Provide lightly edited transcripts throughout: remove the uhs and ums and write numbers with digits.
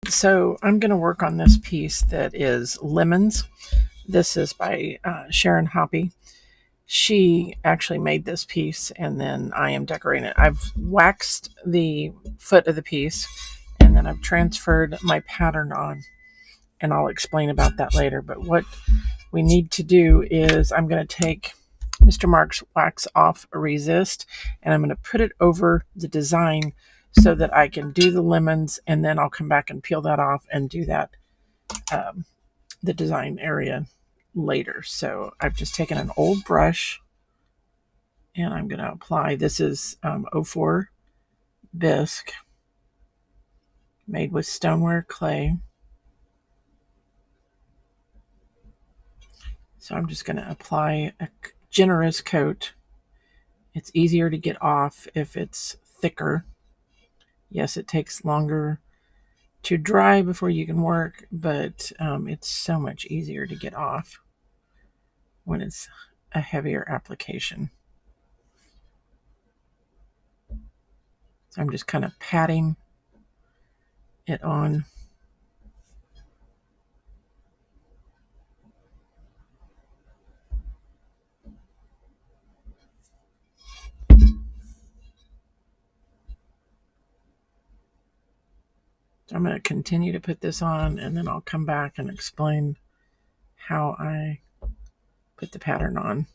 So I'm going to work on this piece that is lemons. This is by Sharon Hoppy. She actually made this piece, and then I am decorating it. I've waxed the foot of the piece, and then I've transferred my pattern on, and I'll explain about that later. But what we need to do is I'm going to take Mr. Mark's Wax Off Resist, and I'm going to put it over the design so that I can do the lemons, and then I'll come back and peel that off and do that, the design area later. So I've just taken an old brush, and I'm going to apply, this is 04 bisque made with stoneware clay. So I'm just going to apply a generous coat. It's easier to get off if it's thicker. Yes, it takes longer to dry before you can work, but it's so much easier to get off when it's a heavier application. So I'm just kind of patting it on. So I'm going to continue to put this on, and then I'll come back and explain how I put the pattern on.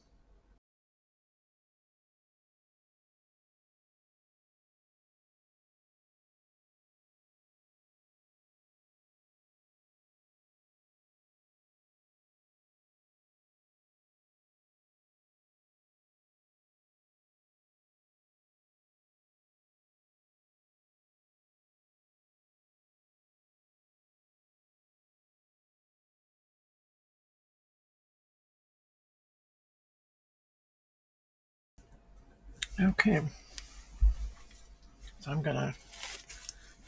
Okay, so I'm going to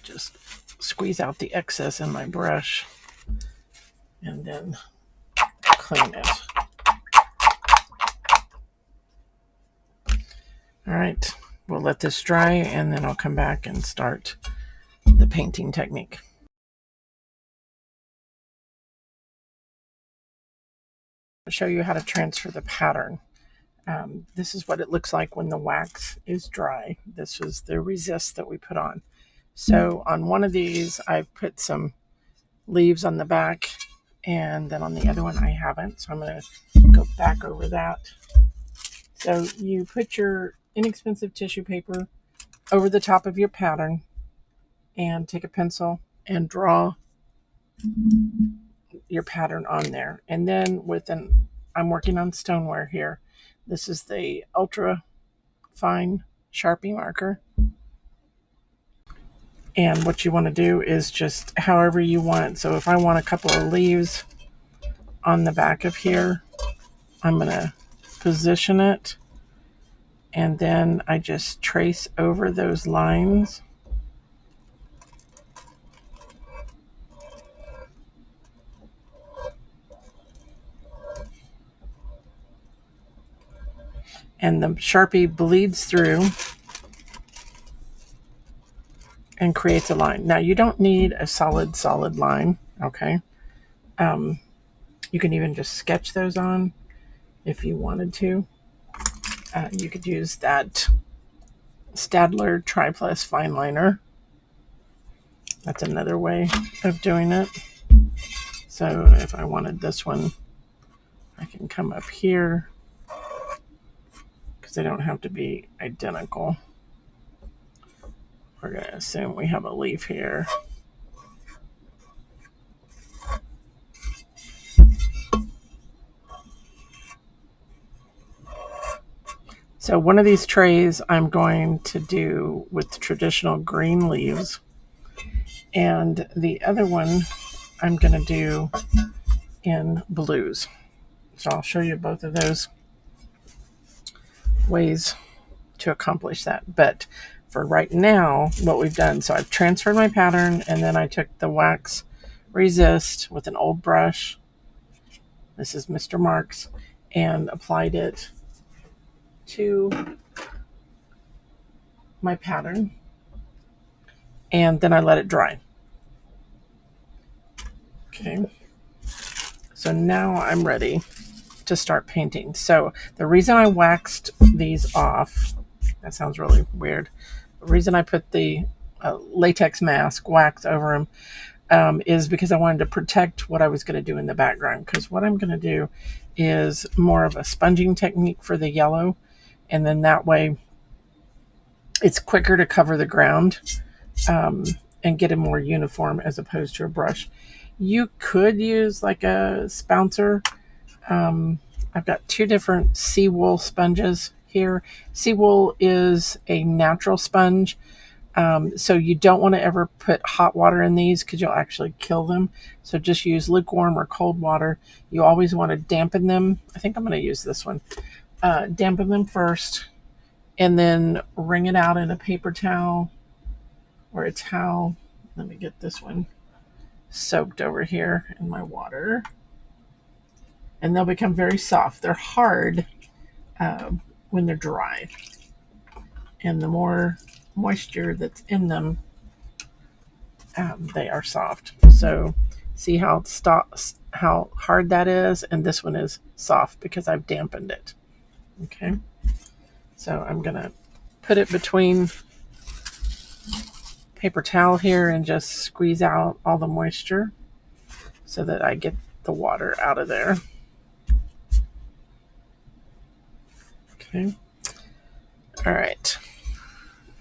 just squeeze out the excess in my brush and then clean it. All right, we'll let this dry, and then I'll come back and start the painting technique. I'll show you how to transfer the pattern. This is what it looks like when the wax is dry. This is the resist that we put on. So on one of these, I've put some leaves on the back, and then on the other one, I haven't. So I'm going to go back over that. So you put your inexpensive tissue paper over the top of your pattern and take a pencil and draw your pattern on there. And then I'm working on stoneware here. This is the ultra fine Sharpie marker. And what you want to do is just however you want. So if I want a couple of leaves on the back of here, I'm going to position it, and then I just trace over those lines. And the Sharpie bleeds through and creates a line. Now you don't need a solid line, okay? You can even just sketch those on if you wanted to. You could use that Staedtler Tri-Plus fine liner. That's another way of doing it. So if I wanted this one, I can come up here because they don't have to be identical. We're going to assume we have a leaf here. So one of these trays I'm going to do with traditional green leaves, and the other one I'm going to do in blues. So I'll show you both of those ways to accomplish that. But for right now, what we've done, so I've transferred my pattern, and then I took the wax resist with an old brush. This is Mr. Mark's, and applied it to my pattern, and then I let it dry. Okay, so now I'm ready to start painting. So the reason I waxed these off, that sounds really weird. The reason I put the latex mask wax over them is because I wanted to protect what I was going to do in the background. Because what I'm going to do is more of a sponging technique for the yellow, and then that way it's quicker to cover the ground and get it more uniform as opposed to a brush. You could use like a spouncer. I've got two different sea wool sponges here. Sea wool is a natural sponge. So you don't want to ever put hot water in these because you'll actually kill them. So just use lukewarm or cold water. You always want to dampen them. I think I'm going to use this one. Dampen them first and then wring it out in a paper towel or a towel. Let me get this one soaked over here in my water. And they'll become very soft. They're hard when they're dry. And the more moisture that's in them, they are soft. So see how hard that is, and this one is soft because I've dampened it. Okay, so I'm gonna put it between paper towel here and just squeeze out all the moisture so that I get the water out of there. Okay, all right,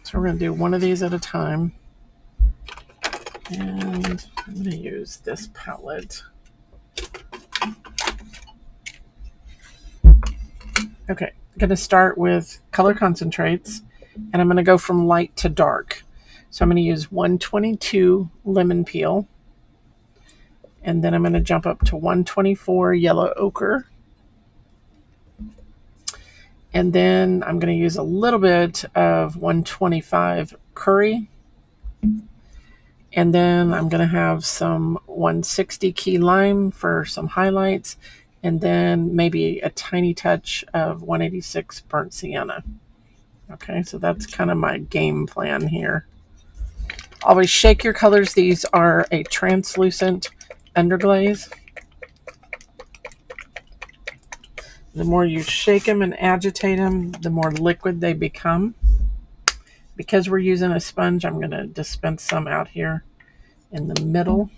so we're gonna do one of these at a time, and I'm gonna use this palette. Okay, I'm going to start with color concentrates, and I'm going to go from light to dark. So I'm going to use 122 lemon peel, and then I'm going to jump up to 124 yellow ochre, and then I'm going to use a little bit of 125 curry, and then I'm going to have some 160 key lime for some highlights, and then maybe a tiny touch of 186 burnt sienna. Okay, so that's kind of my game plan here. Always shake your colors. These are a translucent underglaze. The more you shake them and agitate them, the more liquid they become. Because we're using a sponge, I'm going to dispense some out here in the middle.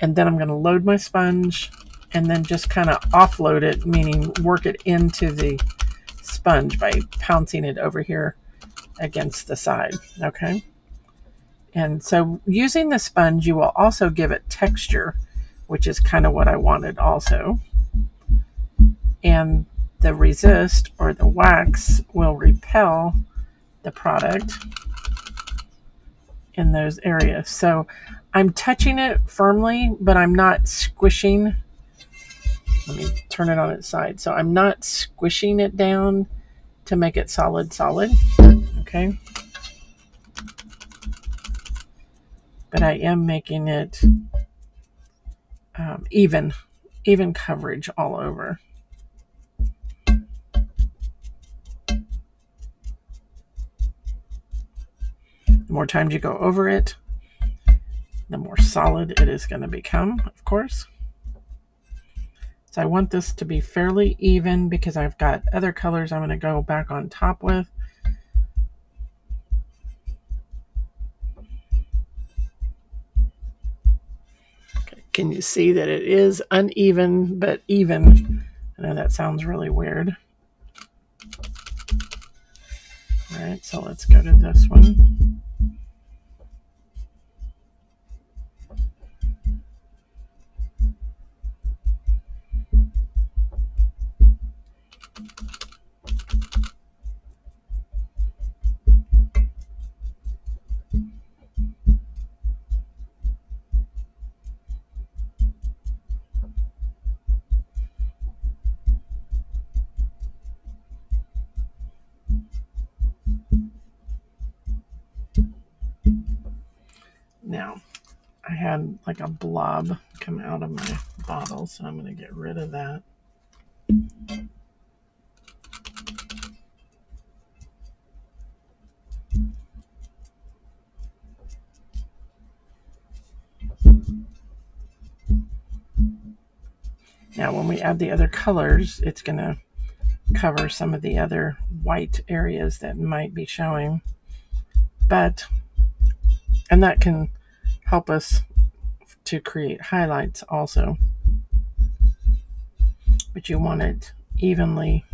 And then I'm going to load my sponge and then just kind of offload it, meaning work it into the sponge by pouncing it over here against the side. Okay. And so using the sponge, you will also give it texture, which is kind of what I wanted also. And the resist or the wax will repel the product in those areas. So I'm touching it firmly, but I'm not squishing. Let me turn it on its side. So I'm not squishing it down to make it solid. Okay. But I am making it even coverage all over. The more times you go over it, the more solid it is going to become, of course. So I want this to be fairly even because I've got other colors I'm going to go back on top with. Okay. Can you see that it is uneven but even? I know that sounds really weird. All right, so let's go to this one. Now, I had like a blob come out of my bottle, so I'm going to get rid of that. Now when we add the other colors, it's going to cover some of the other white areas that might be showing. And that can help us to create highlights also. But you want it evenly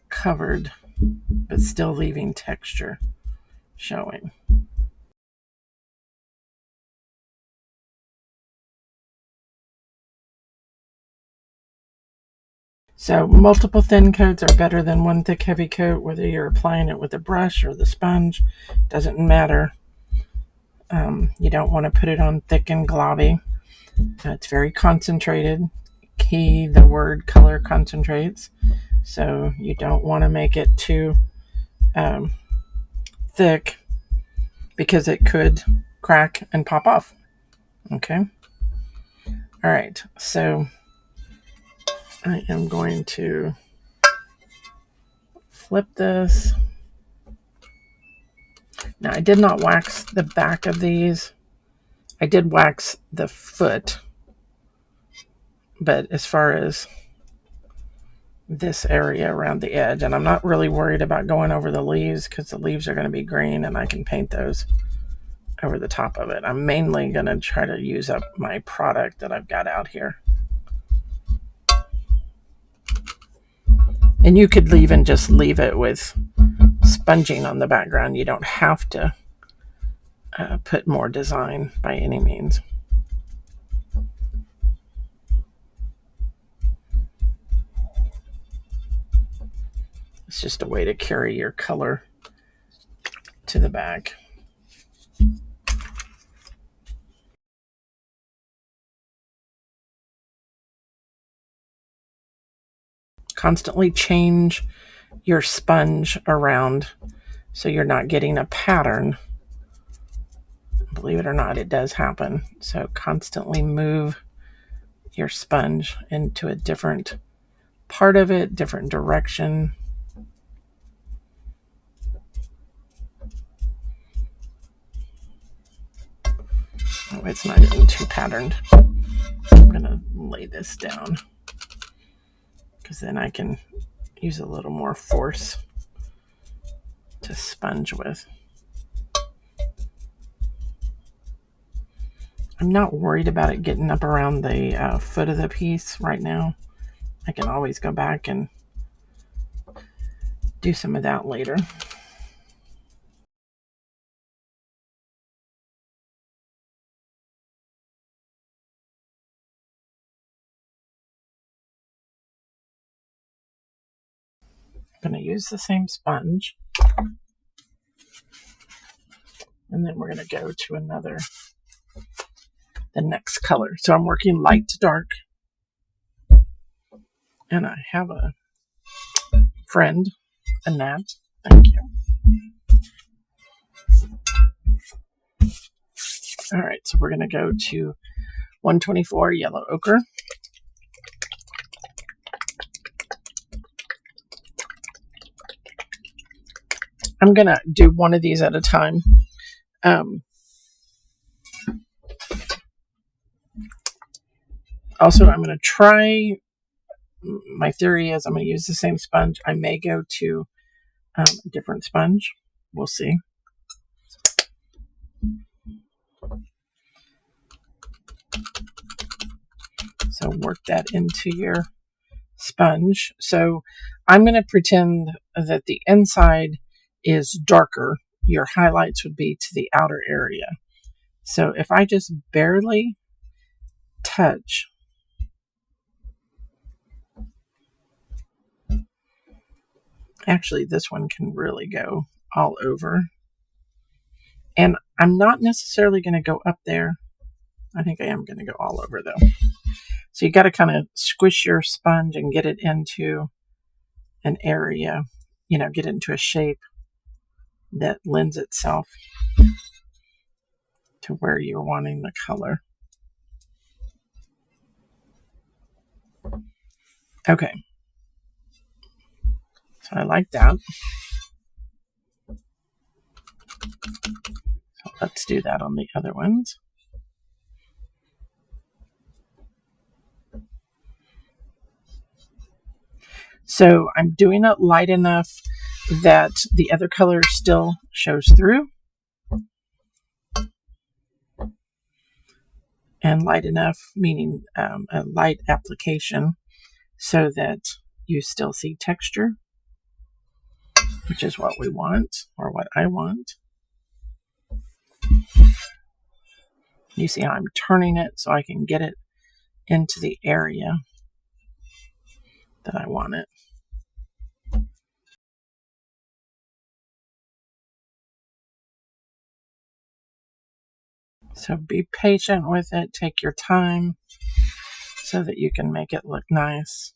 covered, but still leaving texture showing. So multiple thin coats are better than one thick heavy coat, whether you're applying it with a brush or the sponge, doesn't matter. You don't want to put it on thick and globby. It's very concentrated. Key the word color concentrates. So you don't want to make it too thick because it could crack and pop off. Okay. All right. So I am going to flip this. Now I did not wax the back of these. I did wax the foot, but as far as this area around the edge, and I'm not really worried about going over the leaves because the leaves are going to be green and I can paint those over the top of it. I'm mainly going to try to use up my product that I've got out here. And you could even just leave it with sponging on the background. You don't have to put more design by any means. It's just a way to carry your color to the back. Constantly change your sponge around so you're not getting a pattern. Believe it or not, it does happen. So constantly move your sponge into a different part of it, different direction. Oh, it's not getting too patterned. I'm going to lay this down because then I can use a little more force to sponge with. I'm not worried about it getting up around the foot of the piece right now. I can always go back and do some of that later. I'm going to use the same sponge. And then we're going to go to the next color. So I'm working light to dark. And I have a friend, Annette. Thank you. All right, so we're going to go to 124 yellow ochre. I'm going to do one of these at a time. Also, I'm going to try, my theory is I'm going to use the same sponge. I may go to a different sponge. We'll see. So work that into your sponge. So I'm going to pretend that the inside is darker. Your highlights would be to the outer area. So if I just barely touch, actually this one can really go all over. And I'm not necessarily going to go up there. I think I am going to go all over though. So you got to kind of squish your sponge and get it into an area, get into a shape that lends itself to where you're wanting the color. Okay. So I like that. So let's do that on the other ones. So I'm doing it light enough that the other color still shows through, and light enough meaning a light application so that you still see texture, which is what we want, or what I want. You see how I'm turning it so I can get it into the area that I want it. So be patient with it, take your time so that you can make it look nice.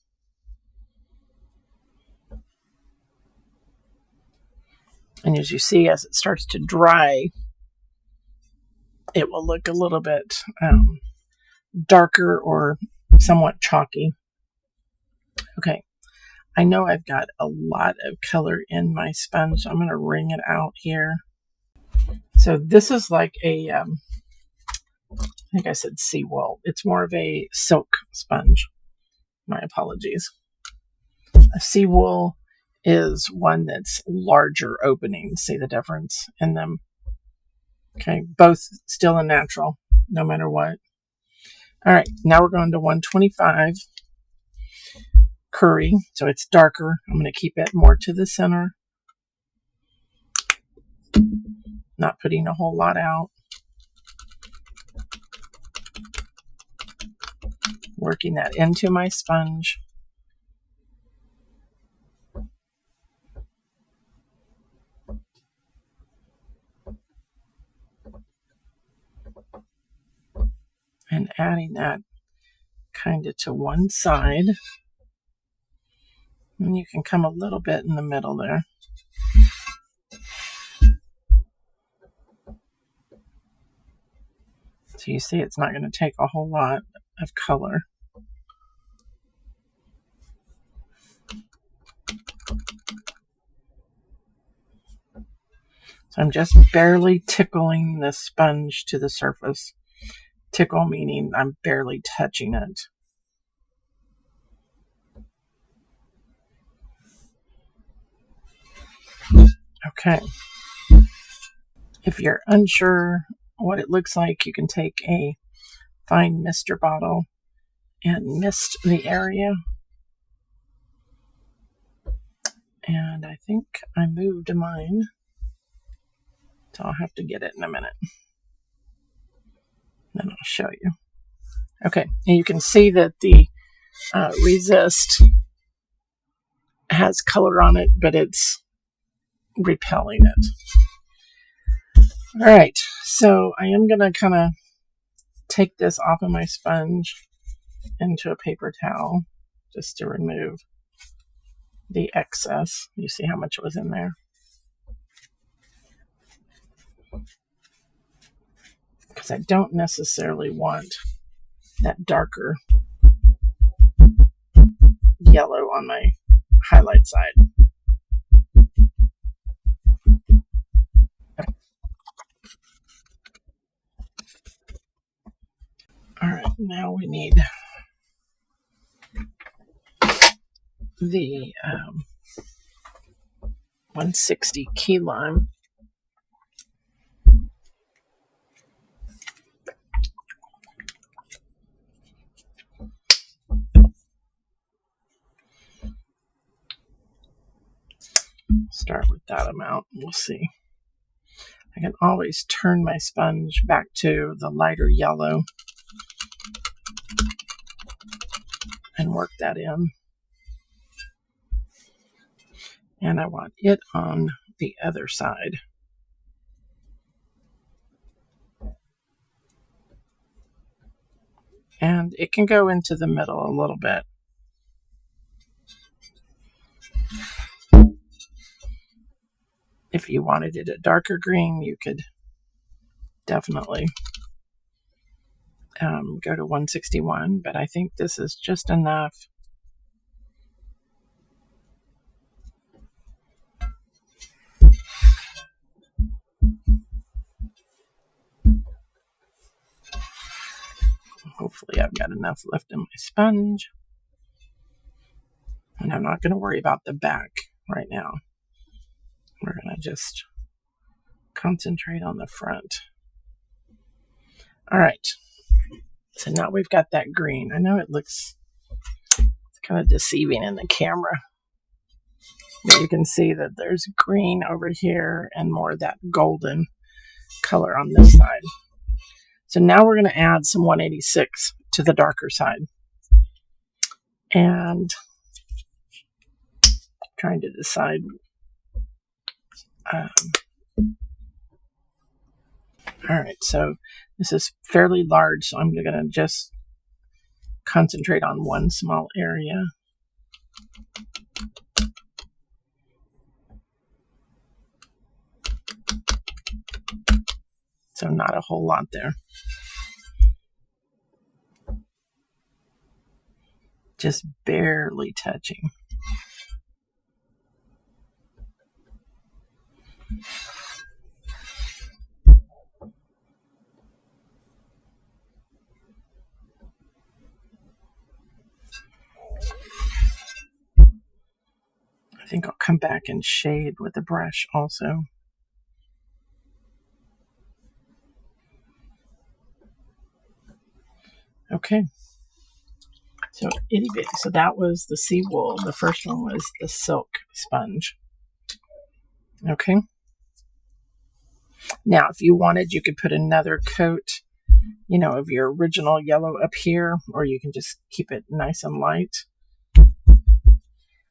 And as you see, as it starts to dry, it will look a little bit darker or somewhat chalky. Okay, I know I've got a lot of color in my sponge, so I'm going to wring it out here. So this is like a, I think I said seawool. It's more of a silk sponge. My apologies. A seawool is one that's larger openings. See the difference in them? Okay, both still a natural, no matter what. All right, now we're going to 125 curry, so it's darker. I'm going to keep it more to the center. Not putting a whole lot out. Working that into my sponge. And adding that kind of to one side. And you can come a little bit in the middle there. So you see it's not going to take a whole lot of color. So I'm just barely tickling the sponge to the surface. Tickle meaning I'm barely touching it. Okay. If you're unsure what it looks like, you can take a fine mister bottle and mist the area. And I think I moved mine, so I'll have to get it in a minute. Then I'll show you. Okay, and you can see that the resist has color on it, but it's repelling it. All right, so I am going to kind of take this off of my sponge into a paper towel just to remove the excess. You see how much was in there? Because I don't necessarily want that darker yellow on my highlight side. All right, now we need the 160 key lime. Start with that amount. We'll see. I can always turn my sponge back to the lighter yellow and work that in. And I want it on the other side. And it can go into the middle a little bit. If you wanted it a darker green, you could definitely go to 161, but I think this is just enough. Hopefully I've got enough left in my sponge. And I'm not going to worry about the back right now. We're going to just concentrate on the front. All right. So now we've got that green. I know it's kind of deceiving in the camera. But you can see that there's green over here and more of that golden color on this side. So now we're going to add some 186 to the darker side. And trying to decide. All right, so this is fairly large, so I'm going to just concentrate on one small area. So not a whole lot there. Just barely touching. I think I'll come back and shade with the brush also. Okay. So itty bitty. So that was the sea wool. The first one was the silk sponge. Okay. Now, if you wanted, you could put another coat, of your original yellow up here, or you can just keep it nice and light.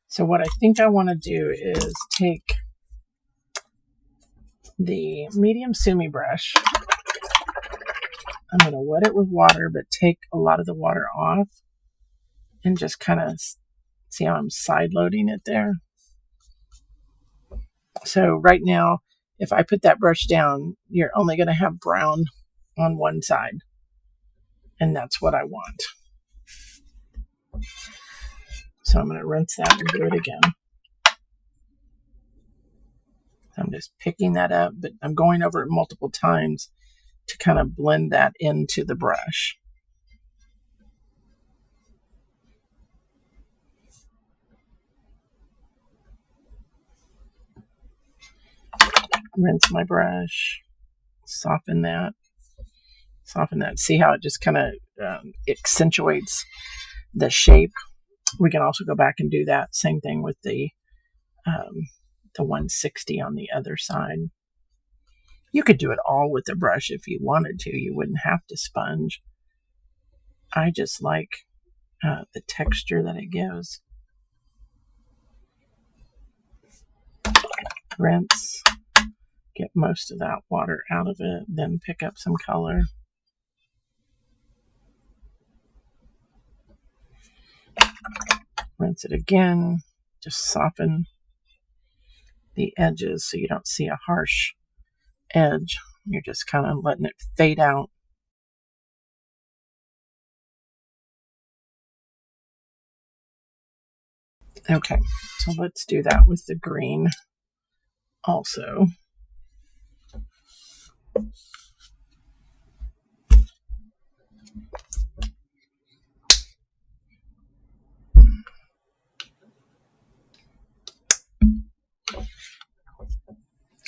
So what I think I want to do is take the medium sumi brush. I'm going to wet it with water, but take a lot of the water off and just kind of see how I'm side loading it there. So right now, if I put that brush down, you're only going to have brown on one side. And that's what I want. So I'm going to rinse that and do it again. I'm just picking that up, but I'm going over it multiple times to kind of blend that into the brush. Rinse my brush, soften that. See how it just kind of accentuates the shape. We can also go back and do that same thing with the 160 on the other side. You could do it all with the brush if you wanted to. You wouldn't have to sponge. I just like the texture that it gives. Rinse, get most of that water out of it, then pick up some color. Rinse it again, just soften the edges so you don't see a harsh edge. You're just kind of letting it fade out. Okay, so let's do that with the green also.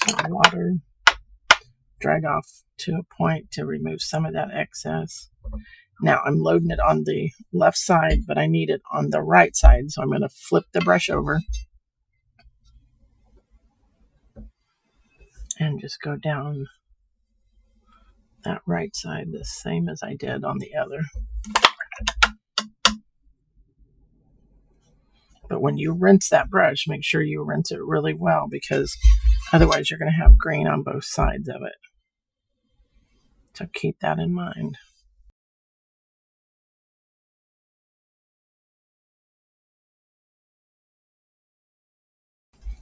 So water, drag off to a point to remove some of that excess. Now I'm loading it on the left side, but I need it on the right side. So I'm going to flip the brush over and just go down that right side the same as I did on the other. But when you rinse that brush, make sure you rinse it really well, because otherwise you're going to have green on both sides of it. So keep that in mind.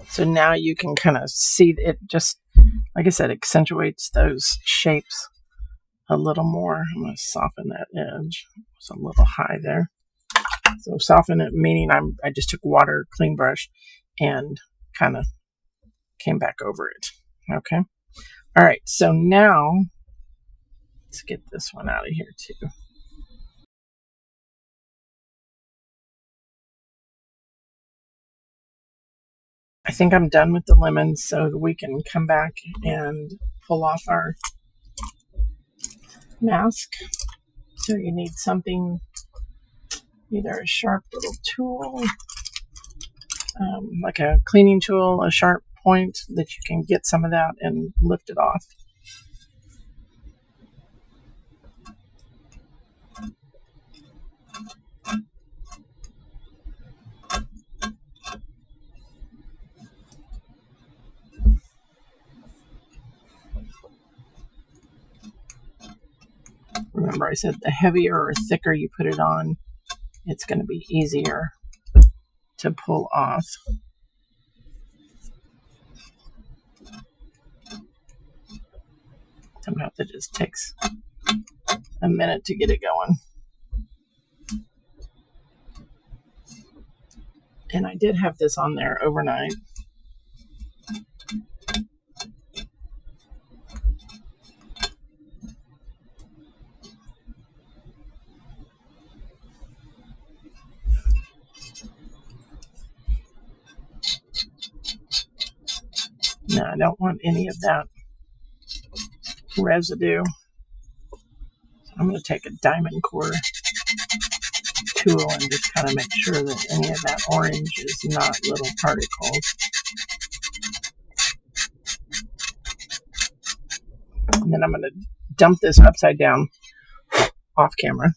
So now you can kind of see it just, like I said, accentuates those shapes a little more. I'm going to soften that edge. It's a little high there. So soften it, meaning I just took water, clean brush, and kind of came back over it. Okay. All right. So now let's get this one out of here too. I think I'm done with the lemons, so we can come back and pull off our mask. So you need something, either a sharp little tool, like a cleaning tool, a sharp point that you can get some of that and lift it off. Remember, I said the heavier or thicker you put it on, it's going to be easier to pull off. Sometimes it just takes a minute to get it going. And I did have this on there overnight. No, I don't want any of that residue. So I'm going to take a diamond core tool and just kind of make sure that any of that orange is not little particles. And then I'm going to dump this upside down off camera.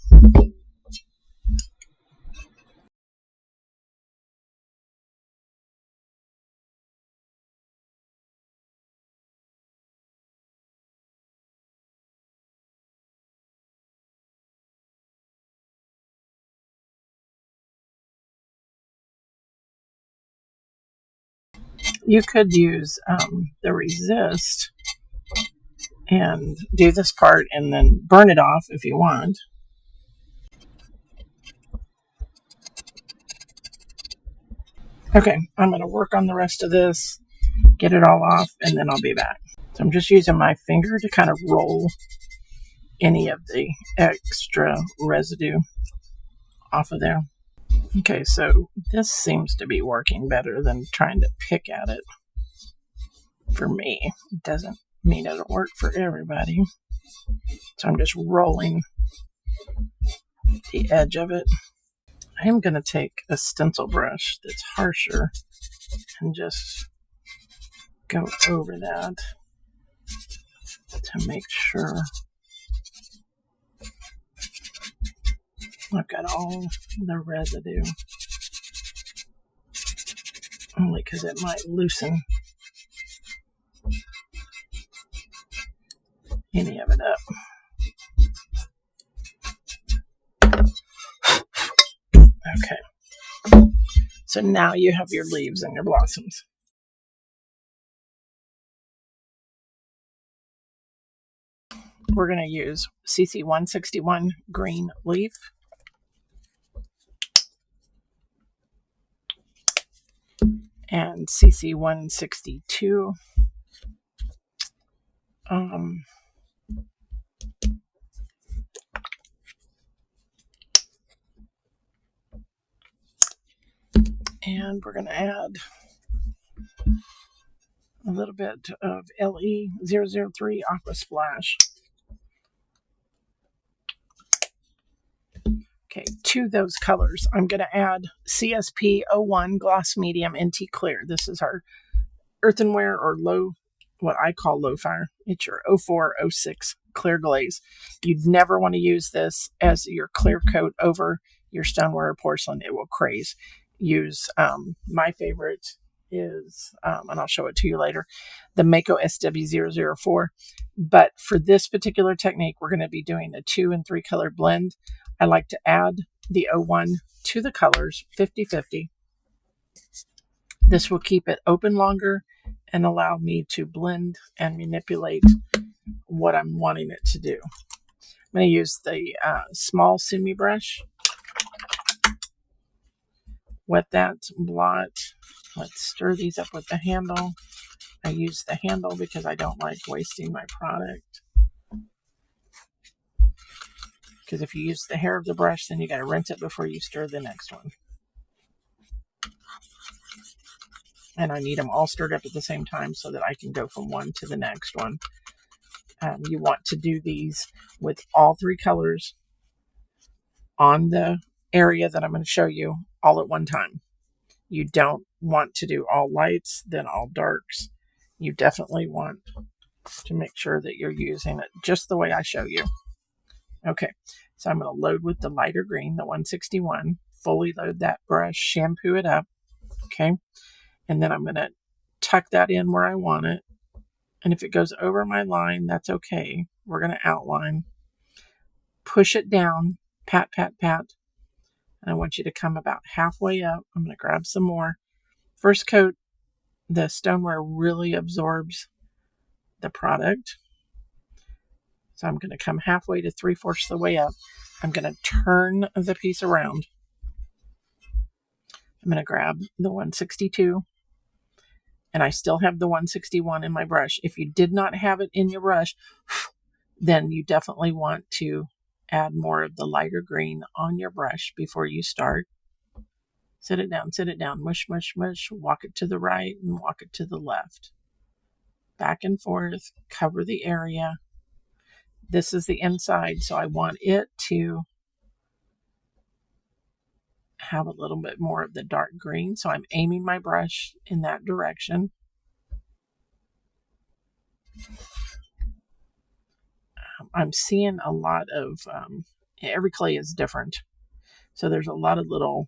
You could use the resist and do this part and then burn it off if you want. Okay, I'm going to work on the rest of this, get it all off, and then I'll be back. So I'm just using my finger to kind of roll any of the extra residue off of there. Okay, so this seems to be working better than trying to pick at it. For me, it doesn't mean it'll work for everybody. So I'm just rolling the edge of it. I am going to take a stencil brush that's harsher and just go over that to make sure I've got all the residue. Only because it might loosen any of it up. Okay. So now you have your leaves and your blossoms. We're going to use CC 161 green leaf. And CC 162 and we're going to add a little bit of LE003 Aqua Splash. Okay, to those colors, I'm going to add CSP 01 Gloss Medium NT Clear. This is our earthenware or low, what I call low fire. It's your 0406 clear glaze. You'd never want to use this as your clear coat over your stoneware or porcelain. It will craze. Use my favorite is, and I'll show it to you later, the Mako SW004. But for this particular technique, we're going to be doing a 2 and 3 color blend. I like to add the 01 to the colors 50-50. This will keep it open longer and allow me to blend and manipulate what I'm wanting it to do. I'm going to use the small sumi brush. Wet that, blot. Let's stir these up with the handle. I use the handle because I don't like wasting my product. Because if you use the hair of the brush, then you got to rinse it before you stir the next one. and I need them all stirred up at the same time so that I can go from one to the next one. You want to do these with all three colors on the area that I'm going to show you all at one time. You don't want to do all lights, then all darks. You definitely want to make sure that you're using it just the way I show you. Okay, so I'm going to load with the lighter green, the 161, fully load that brush, shampoo it up, okay? And then I'm going to tuck that in where I want it. And if it goes over my line, that's okay. We're going to outline. Push it down, pat, pat, pat. And I want you to come about halfway up. I'm going to grab some more. First coat, the stoneware really absorbs the product. So I'm going to come halfway to 3/4 the way up. I'm going to turn the piece around. I'm going to grab the 162. And I still have the 161 in my brush. If you did not have it in your brush, then you definitely want to add more of the lighter green on your brush before you start. Sit it down, mush, mush, mush. Walk it to the right and walk it to the left. Back and forth, cover the area. This is the inside, so I want it to have a little bit more of the dark green. So I'm aiming my brush in that direction. I'm seeing a lot of, every clay is different. So there's a lot of little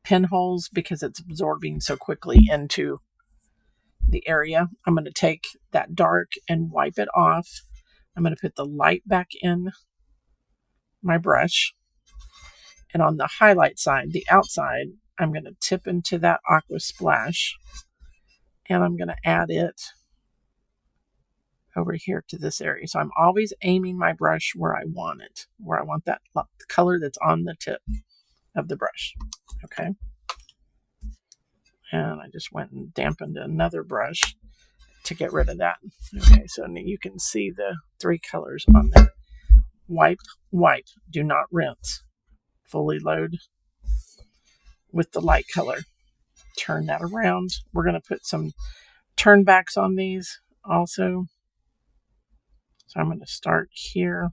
pinholes because it's absorbing so quickly into the area. I'm going to take that dark and wipe it off. I'm going to put the light back in my brush. And on the highlight side, the outside, I'm going to tip into that aqua splash. And I'm going to add it over here to this area. So I'm always aiming my brush where I want it, where I want that color that's on the tip of the brush. Okay. And I just went and dampened another brush to get rid of that. Okay, so you can see the three colors on there. Wipe, wipe, do not rinse. Fully load with the light color. Turn that around. We're going to put some turnbacks on these also. So I'm going to start here.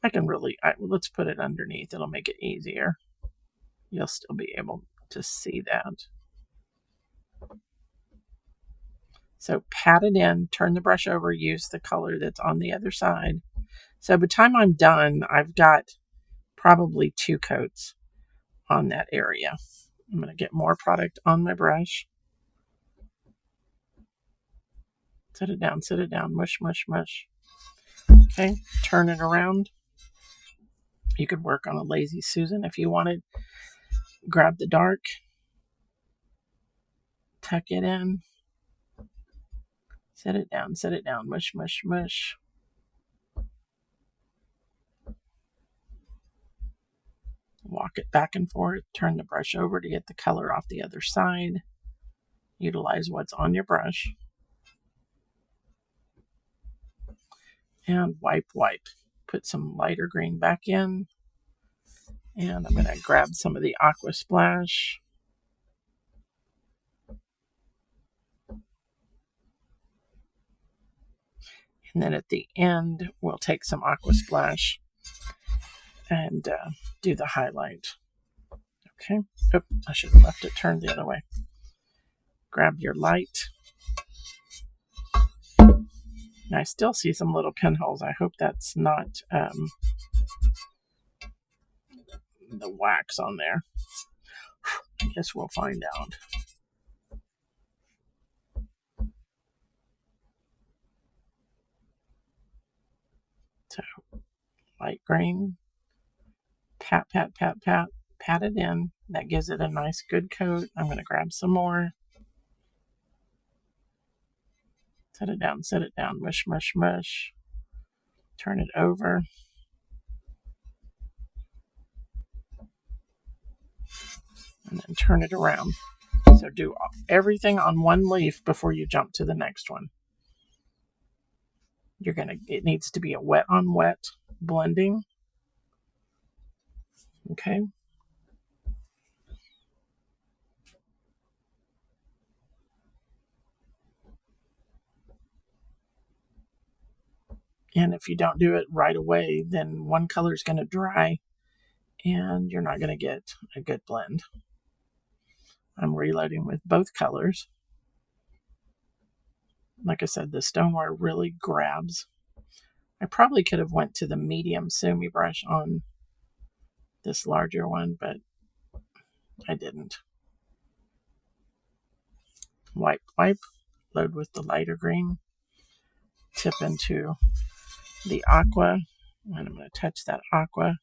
I can really, let's put it underneath. It'll make it easier. You'll still be able to see that. So pat it in, turn the brush over, use the color that's on the other side. So by the time I'm done, I've got probably 2 coats on that area. I'm going to get more product on my brush. Set it down, mush, mush, mush. Okay, turn it around. You could work on a Lazy Susan if you wanted. Grab the dark, tuck it in, set it down, mush, mush, mush. Walk it back and forth, turn the brush over to get the color off the other side. Utilize what's on your brush. And wipe, wipe. Put some lighter green back in. And I'm going to grab some of the aqua splash. And then at the end, we'll take some aqua splash and do the highlight. Okay. Oop, I should have left it turned the other way. Grab your light. And I still see some little pinholes. I hope that's not the wax on there. I guess we'll find out. So, light green. Pat, pat, pat, pat. Pat it in. That gives it a nice good coat. I'm going to grab some more. Set it down. Mush, mush, mush. Turn it over. And then turn it around. So do everything on one leaf before you jump to the next one. It needs to be a wet on wet blending. Okay. And if you don't do it right away, then one color is going to dry and you're not going to get a good blend. I'm reloading with both colors. Like I said, the stoneware really grabs. I probably could have went to the medium Sumi brush on this larger one, but I didn't. Wipe, wipe, load with the lighter green, tip into the aqua, and I'm going to touch that aqua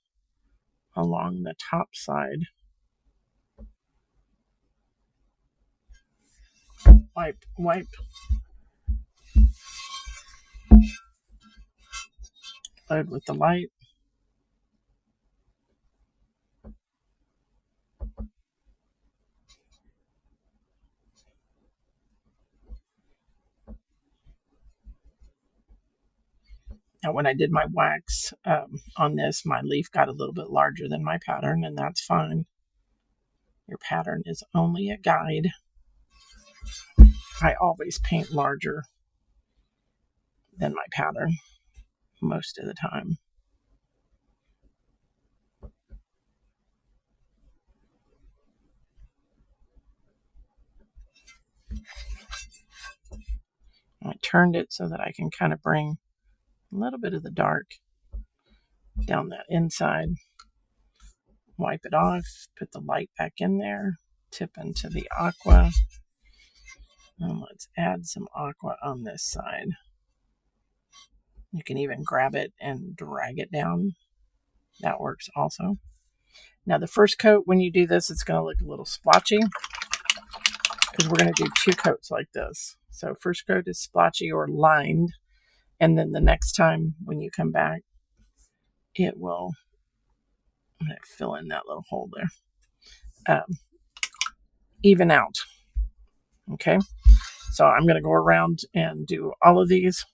along the top side. Wipe, wipe. Load with the light. Now, when I did my wax on this, my leaf got a little bit larger than my pattern, and that's fine. Your pattern is only a guide. I always paint larger than my pattern most of the time. I turned it so that I can kind of bring a little bit of the dark down that inside. Wipe it off, put the light back in there, tip into the aqua, and let's add some aqua on this side. You can even grab it and drag it down. That works also. Now the first coat, when you do this, it's going to look a little splotchy because we're going to do 2 coats like this. So first coat is splotchy or lined, and then the next time when you come back, it will, I'm going to fill in that little hole there, even out. Okay, so I'm going to go around and do all of these,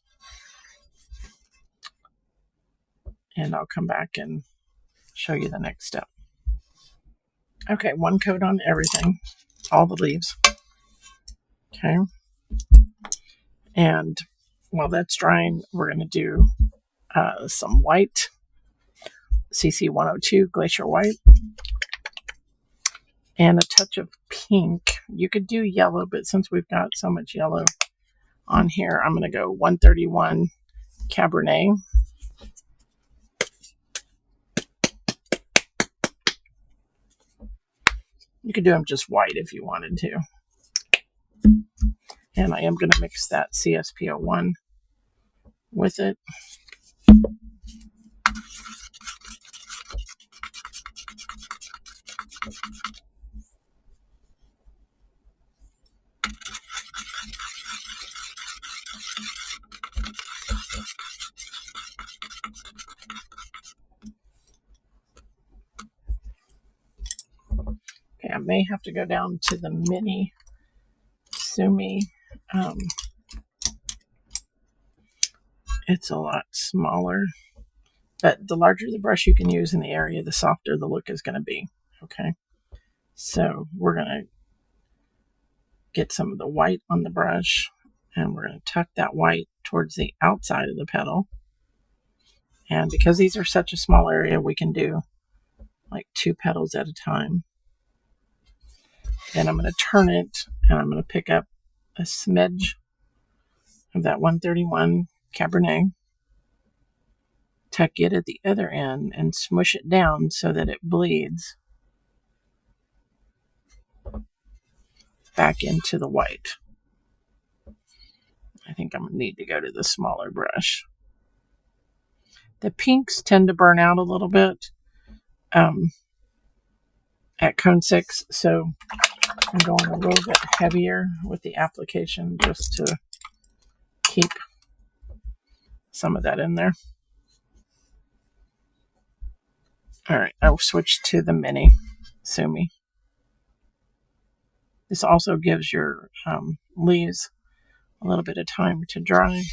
and I'll come back and show you the next step. Okay, 1 coat on everything, all the leaves. Okay, and while that's drying, we're going to do some white, CC 102 Glacier White, and a touch of pink. You could do yellow, but since we've got so much yellow on here, I'm going to go 131 Cabernet. You could do them just white if you wanted to. And I am going to mix that CSP01 with it. Okay, I may have to go down to the mini Sumi. It's a lot smaller, but the larger the brush you can use in the area, the softer the look is going to be. Okay, so we're going to get some of the white on the brush, and we're going to tuck that white towards the outside of the petal. And because these are such a small area, we can do like 2 petals at a time. Then I'm going to turn it, and I'm going to pick up a smidge of that 131 Cabernet, tuck it at the other end, and smush it down so that it bleeds back into the white. I think I'm going to need to go to the smaller brush. The pinks tend to burn out a little bit at cone 6, so I'm going a little bit heavier with the application just to keep some of that in there. All right, I'll switch to the mini Sumi. This also gives your leaves a little bit of time to dry.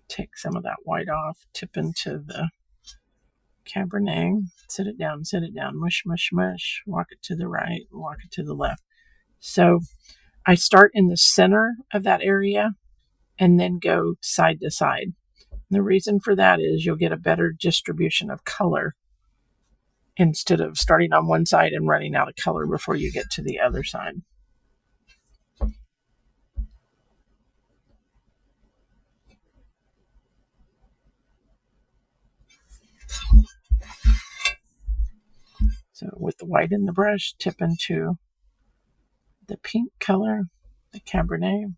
Take some of that white off, tip into the Cabernet. Sit it down, mush, mush, mush. Walk it to the right, walk it to the left. So I start in the center of that area and then go side to side. The reason for that is you'll get a better distribution of color instead of starting on one side and running out of color before you get to the other side. So with the white in the brush, tip into the pink color, the Cabernet.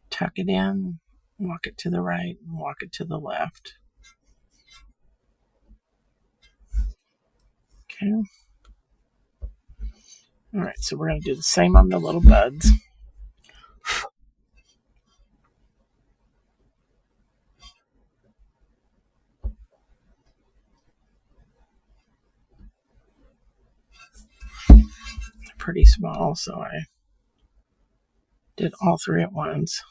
Tuck it in, walk it to the right, and walk it to the left. Okay. All right, so we're going to do the same on the little buds. They're pretty small, so I did all three at once.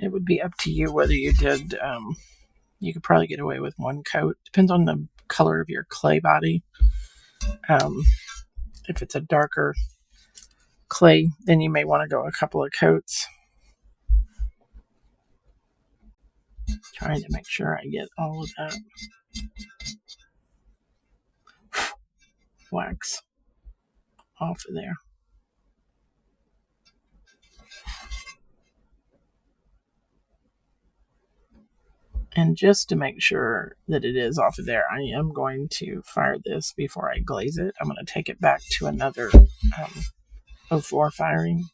It would be up to you whether you did, you could probably get away with one coat. Depends on the color of your clay body. If it's a darker clay, then you may want to go a couple of coats. Trying to make sure I get all of that wax off of there. And just to make sure that it is off of there, I am going to fire this before I glaze it. I'm going to take it back to another 04 firing.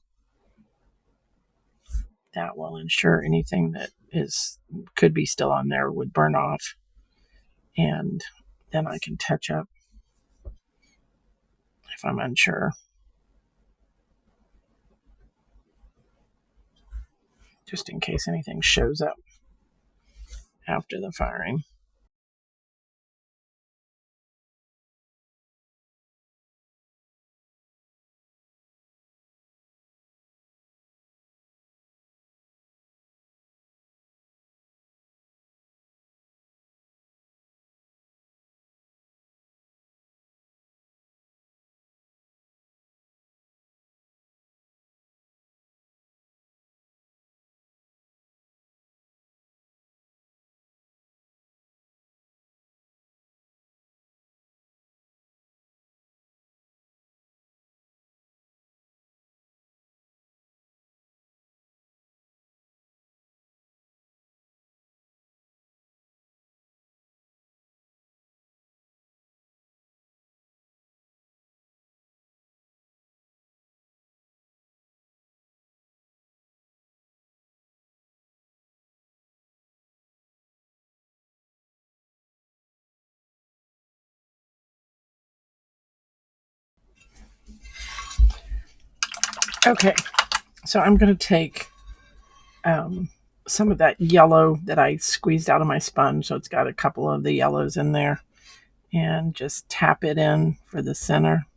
That will ensure anything that could be still on there would burn off. And then I can touch up if I'm unsure. Just in case anything shows up after the firing. Okay, so I'm going to take some of that yellow that I squeezed out of my sponge, so it's got a couple of the yellows in there, and just tap it in for the center.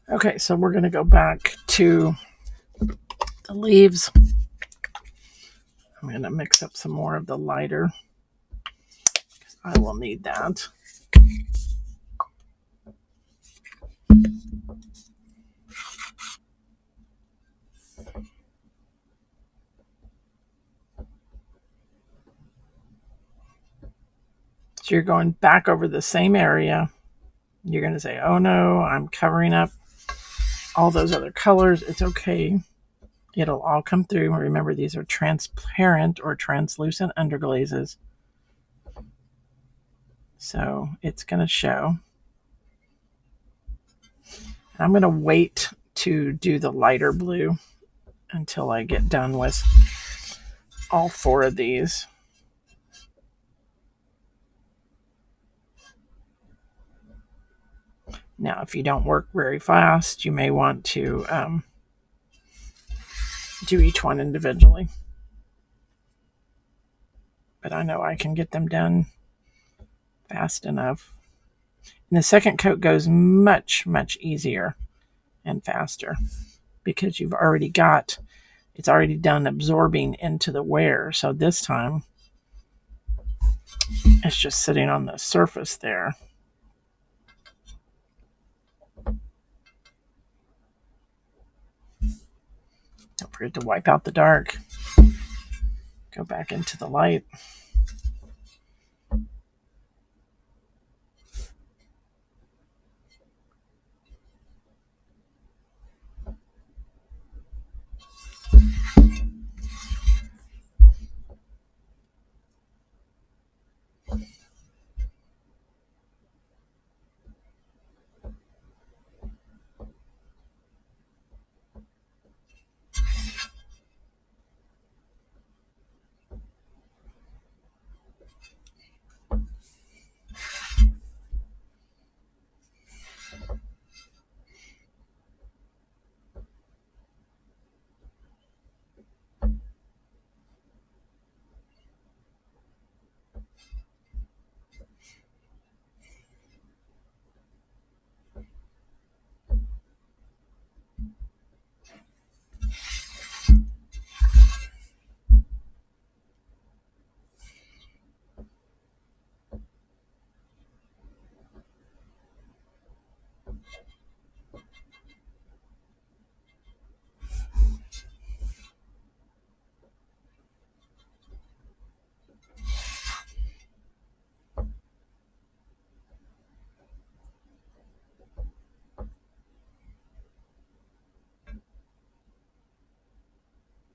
Okay, so we're going to go back to the leaves. I'm going to mix up some more of the lighter. I will need that. So you're going back over the same area. You're going to say, oh no, I'm covering up all those other colors, it's okay. It'll all come through. Remember, these are transparent or translucent underglazes. So it's going to show. I'm going to wait to do the lighter blue until I get done with all 4 of these. Now, if you don't work very fast, you may want to do each one individually. But I know I can get them done fast enough. And the second coat goes much, much easier and faster because you've already got, it's already done absorbing into the wear. So this time it's just sitting on the surface there. Don't forget to wipe out the dark. Go back into the light.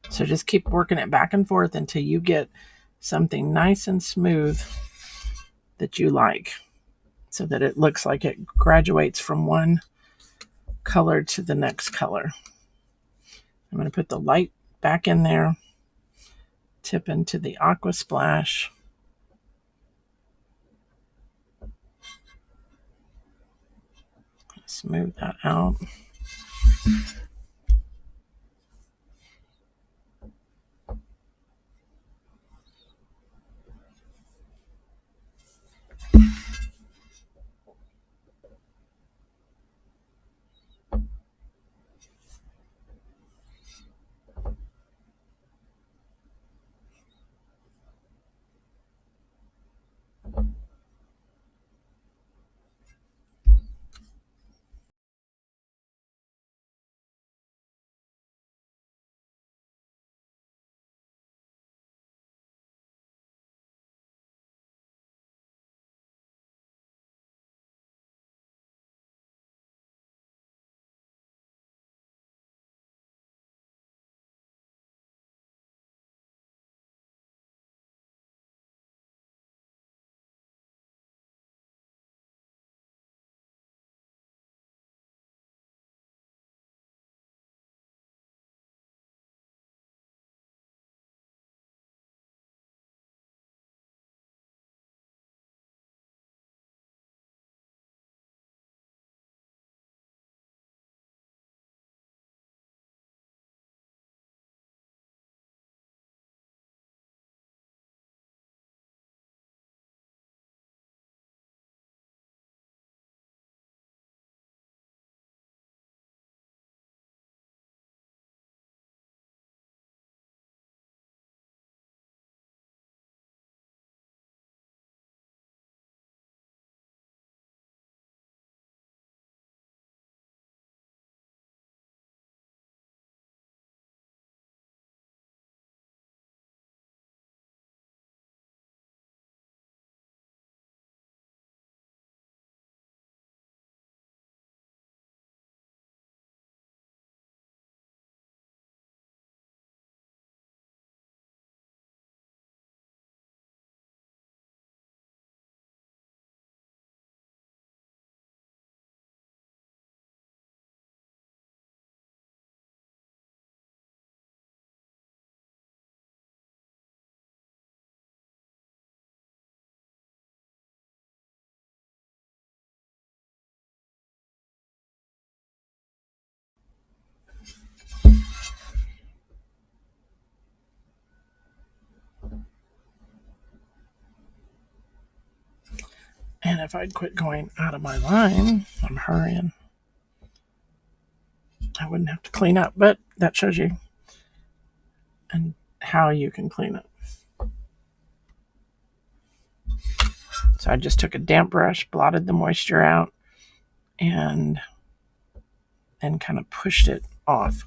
So just keep working it back and forth until you get something nice and smooth that you like, so that it looks like it graduates from one color to the next color. I'm going to put the light back in there, tip into the aqua splash. Smooth that out. And if I'd quit going out of my line, I'm hurrying, I wouldn't have to clean up. But that shows you and how you can clean it. So I just took a damp brush, blotted the moisture out, and then kind of pushed it off.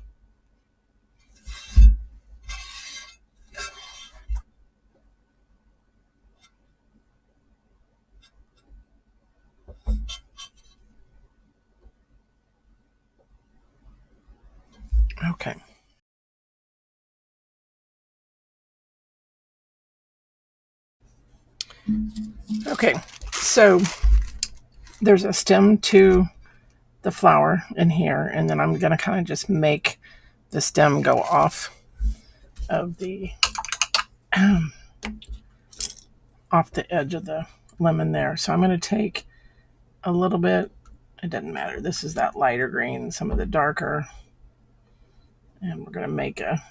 Okay. Okay, so there's a stem to the flower in here, and then I'm going to kind of just make the stem go off of the off the edge of the lemon there. So I'm going to take a little bit, it doesn't matter, this is that lighter green, some of the darker, and we're going to make a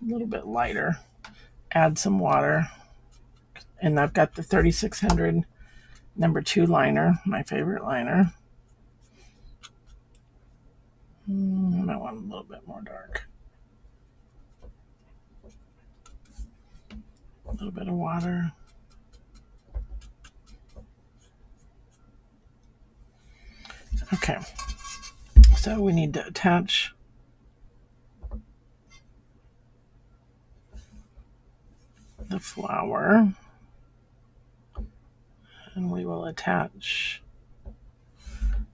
little bit lighter, add some water, and I've got the 3600 number 2 liner, my favorite liner. I might want a little bit more dark. A little bit of water. Okay, so we need to attach the flower, and we will attach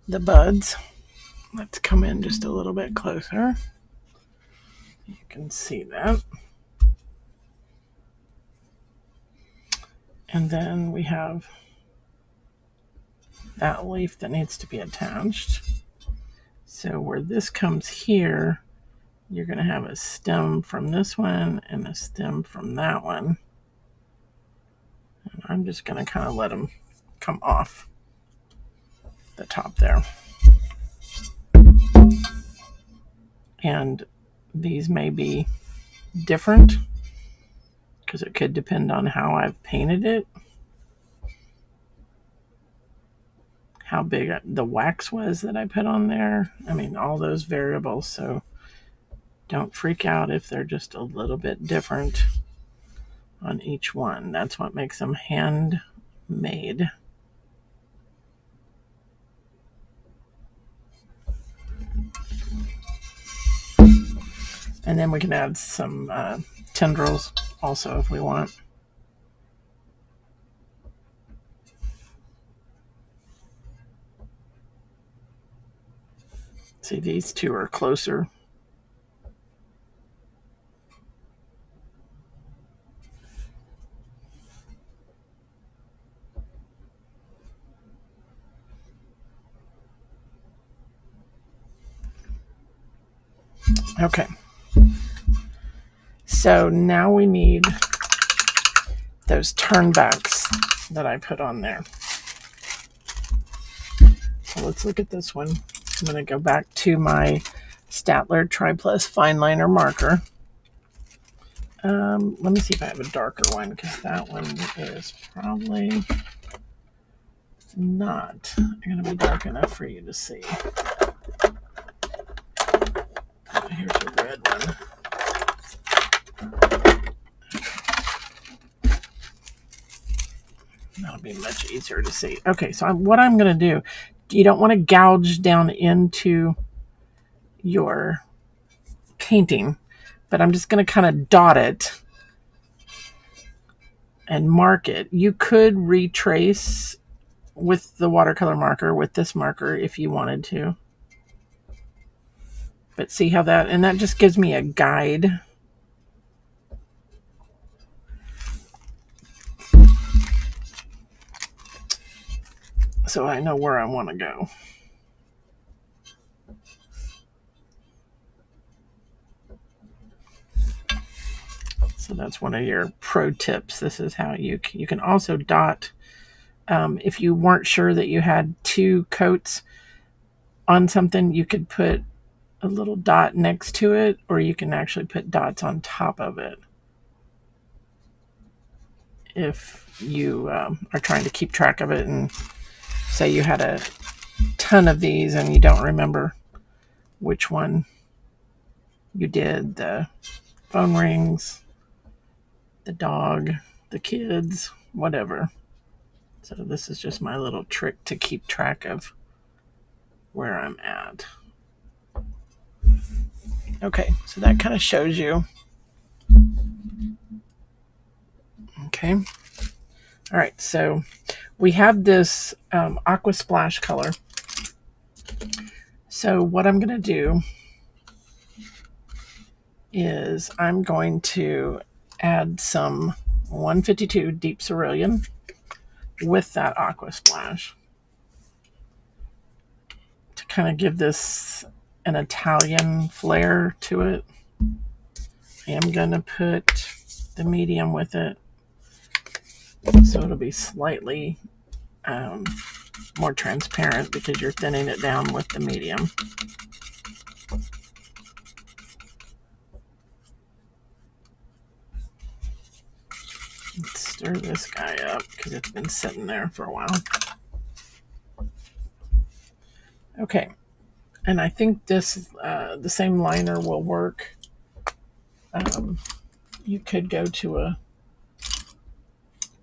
the buds. Let's come in just a little bit closer. You can see that. And then we have that leaf that needs to be attached. So where this comes here, you're going to have a stem from this one and a stem from that one. And I'm just going to kind of let them come off the top there. And these may be different because it could depend on how I've painted it, how big the wax was that I put on there. I mean, all those variables. So don't freak out if they're just a little bit different on each one. That's what makes them handmade. And then we can add some tendrils also if we want. See, these two are closer. Okay. So now we need those turnbacks that I put on there. So let's look at this one. I'm going to go back to my Statler Tri-Plus Fine Liner marker. Let me see if I have a darker one, because that one is probably not going to be dark enough for you to see. Here's a red one. That'll be much easier to see. Okay, so what I'm going to do, you don't want to gouge down into your painting, but I'm just going to kind of dot it and mark it. You could retrace with the watercolor marker, with this marker, if you wanted to. But see how that, and that just gives me a guide. So I know where I want to go. So that's one of your pro tips. This is how you can also dot. If you weren't sure that you had 2 coats on something, you could put a little dot next to it, or you can actually put dots on top of it. if you are trying to keep track of it, and say you had a ton of these and you don't remember which one you did. The phone rings, the dog, the kids, whatever. So this is just my little trick to keep track of where I'm at. Okay, so that kind of shows you. Okay. All right, so we have this aqua splash color. So what I'm going to do is I'm going to add some 152 deep cerulean with that aqua splash to kind of give this an Italian flair to it. I am going to put the medium with it, so it'll be slightly more transparent because you're thinning it down with the medium. Let's stir this guy up because it's been sitting there for a while. Okay, and I think this the same liner will work. You could go to a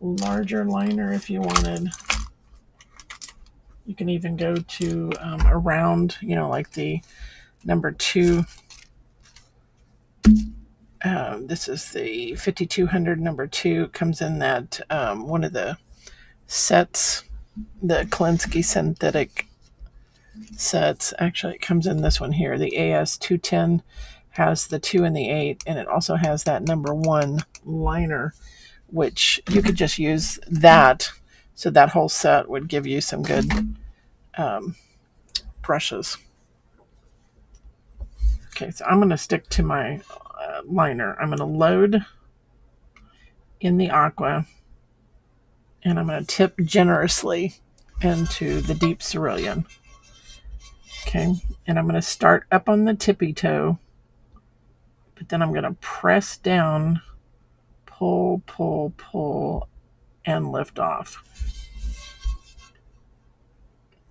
larger liner if you wanted. You can even go to a round, like the number 2. This is the 5200 number 2. Comes in that one of the sets, the Klinsky synthetic sets. Actually, it comes in this one here. The AS210 has the 2 and the 8, and it also has that number 1 liner, which you could just use that. So that whole set would give you some good brushes. Okay, so I'm going to stick to my liner. I'm going to load in the aqua, and I'm going to tip generously into the deep cerulean. Okay, and I'm going to start up on the tippy toe, but then I'm going to press down, pull, pull, pull, and lift off.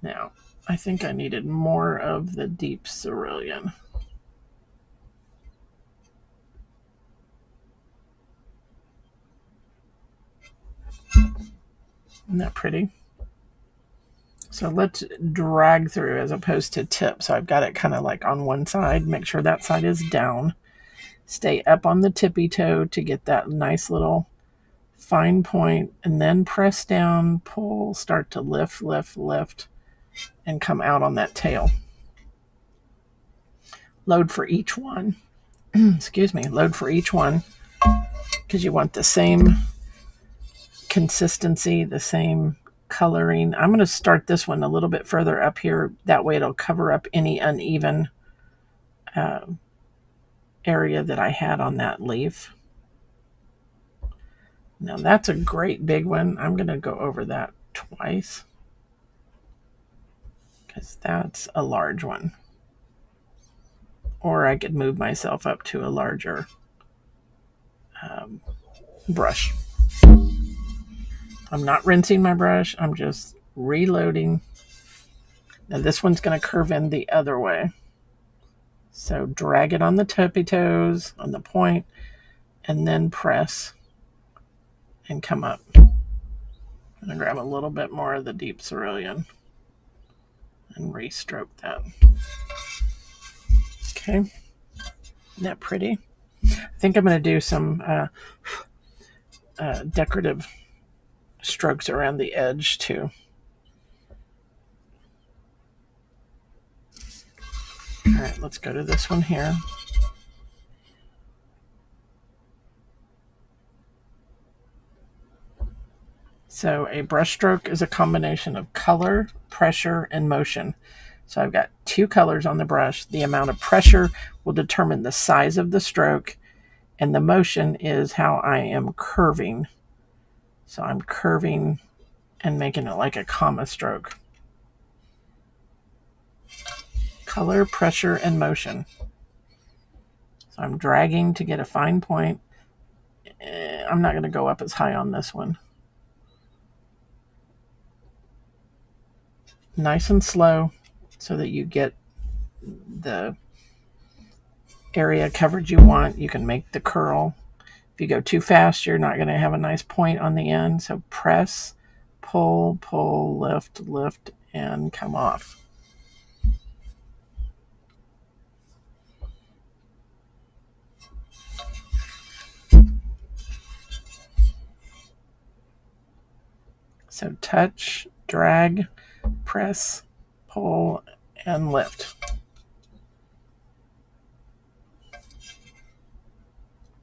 Now, I think I needed more of the deep cerulean. Isn't that pretty? So let's drag through as opposed to tip. So I've got it kind of like on one side. Make sure that side is down. Stay up on the tippy toe to get that nice little fine point, and then press down, pull, start to lift, lift, lift, and come out on that tail. Load for each one. Excuse me. Load for each one because you want the same consistency, the same coloring. I'm going to start this one a little bit further up here. That way it'll cover up any uneven area that I had on that leaf. Now that's a great big one. I'm going to go over that twice because that's a large one. Or I could move myself up to a larger brush. I'm not rinsing my brush. I'm just reloading. Now this one's going to curve in the other way. So drag it on the tippy toes, on the point, and then press and come up. I'm going to grab a little bit more of the deep cerulean and restroke that. Okay. Isn't that pretty? I think I'm going to do some decorative strokes around the edge too. All right, let's go to this one here. So a brush stroke is a combination of color, pressure, and motion. So I've got 2 colors on the brush. The amount of pressure will determine the size of the stroke, and the motion is how I am curving. So I'm curving and making it like a comma stroke. Color, pressure, and motion. So I'm dragging to get a fine point, I'm not going to go up as high on this one. Nice and slow so that you get the area coverage you want. You can make the curl. If you go too fast, you're not going to have a nice point on the end. So press, pull, pull, lift, lift, and come off. So touch, drag, press, pull, and lift.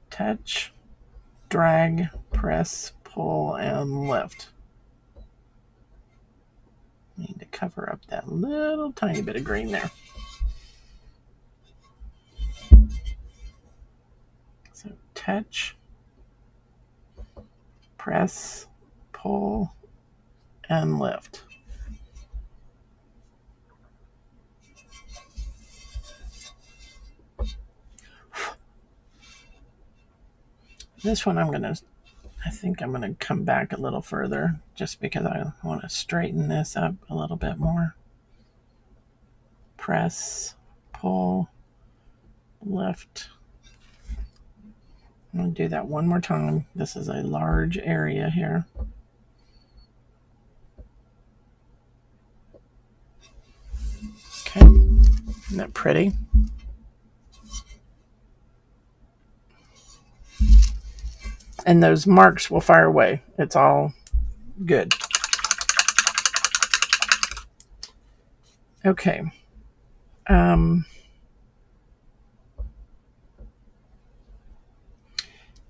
Touch, drag, press, pull, and lift. Need to cover up that little tiny bit of green there. So touch, press, pull, and lift. This one I think I'm going to come back a little further just because I want to straighten this up a little bit more. Press, pull, lift. I'm going to do that one more time. This is a large area here. Okay, isn't that pretty? And those marks will fire away. It's all good. Okay.